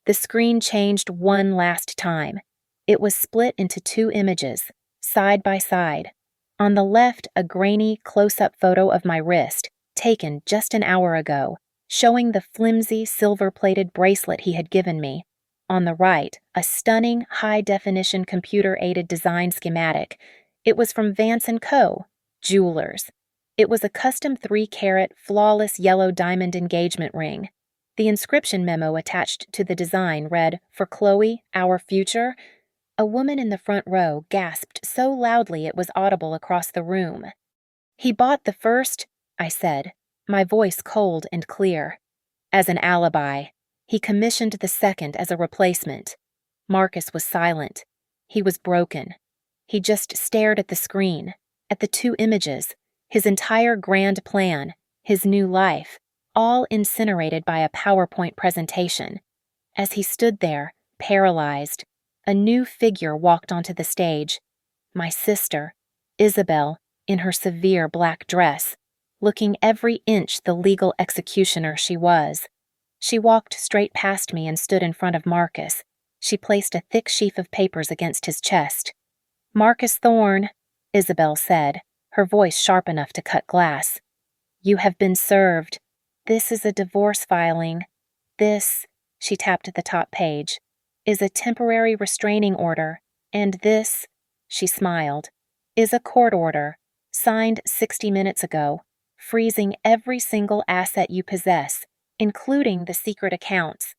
The screen changed one last time. It was split into 2 images, side by side. On the left, a grainy, close-up photo of my wrist, taken just an hour ago, showing the flimsy, silver-plated bracelet he had given me. On the right, a stunning, high-definition computer-aided design schematic. It was from Vance & Co., jewelers. It was a custom 3-carat, flawless yellow diamond engagement ring. The inscription memo attached to the design read, "For Chloe, our future." A woman in the front row gasped so loudly it was audible across the room. "He bought the first," I said, my voice cold and clear, "as an alibi. He commissioned the second as a replacement." Marcus was silent. He was broken. He just stared at the screen, at the 2 images, his entire grand plan, his new life, all incinerated by a PowerPoint presentation. As he stood there, paralyzed, a new figure walked onto the stage. My sister, Isabel, in her severe black dress, looking every inch the legal executioner she was. She walked straight past me and stood in front of Marcus. She placed a thick sheaf of papers against his chest. "Marcus Thorne," Isabel said, her voice sharp enough to cut glass. "You have been served. This is a divorce filing. This," she tapped at the top page, "is a temporary restraining order. And this," she smiled, "is a court order, signed 60 minutes ago, freezing every single asset you possess, including the secret accounts."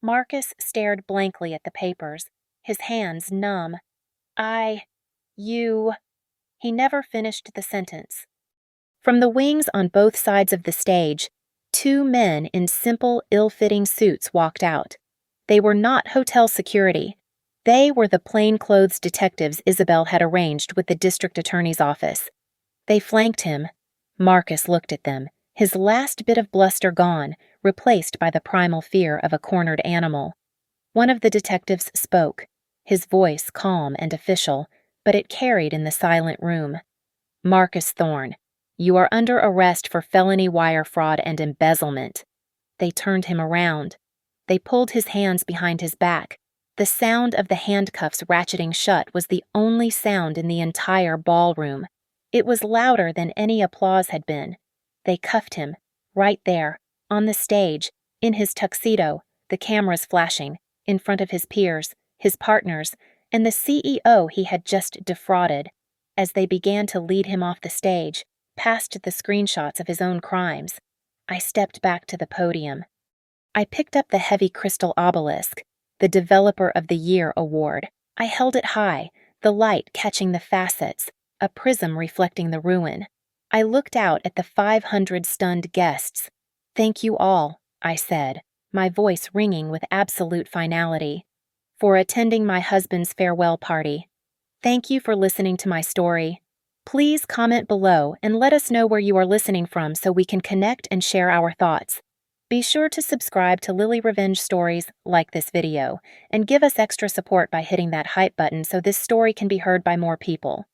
Marcus stared blankly at the papers, his hands numb. You... He never finished the sentence. From the wings on both sides of the stage, 2 men in simple, ill-fitting suits walked out. They were not hotel security. They were the plainclothes detectives Isabel had arranged with the district attorney's office. They flanked him. Marcus looked at them, his last bit of bluster gone, replaced by the primal fear of a cornered animal. One of the detectives spoke, his voice calm and official, but it carried in the silent room. "Marcus Thorne, you are under arrest for felony wire fraud and embezzlement." They turned him around. They pulled his hands behind his back. The sound of the handcuffs ratcheting shut was the only sound in the entire ballroom. It was louder than any applause had been. They cuffed him, right there, on the stage, in his tuxedo, the cameras flashing, in front of his peers, his partners, and the CEO he had just defrauded. As they began to lead him off the stage, past the screenshots of his own crimes, I stepped back to the podium. I picked up the heavy crystal obelisk, the Developer of the Year award. I held it high, the light catching the facets, a prism reflecting the ruin. I looked out at the 500 stunned guests. "Thank you all," I said, my voice ringing with absolute finality, "for attending my husband's farewell party. Thank you for listening to my story. Please comment below and let us know where you are listening from so we can connect and share our thoughts. Be sure to subscribe to Lily Revenge Stories, like this video, and give us extra support by hitting that hype button so this story can be heard by more people.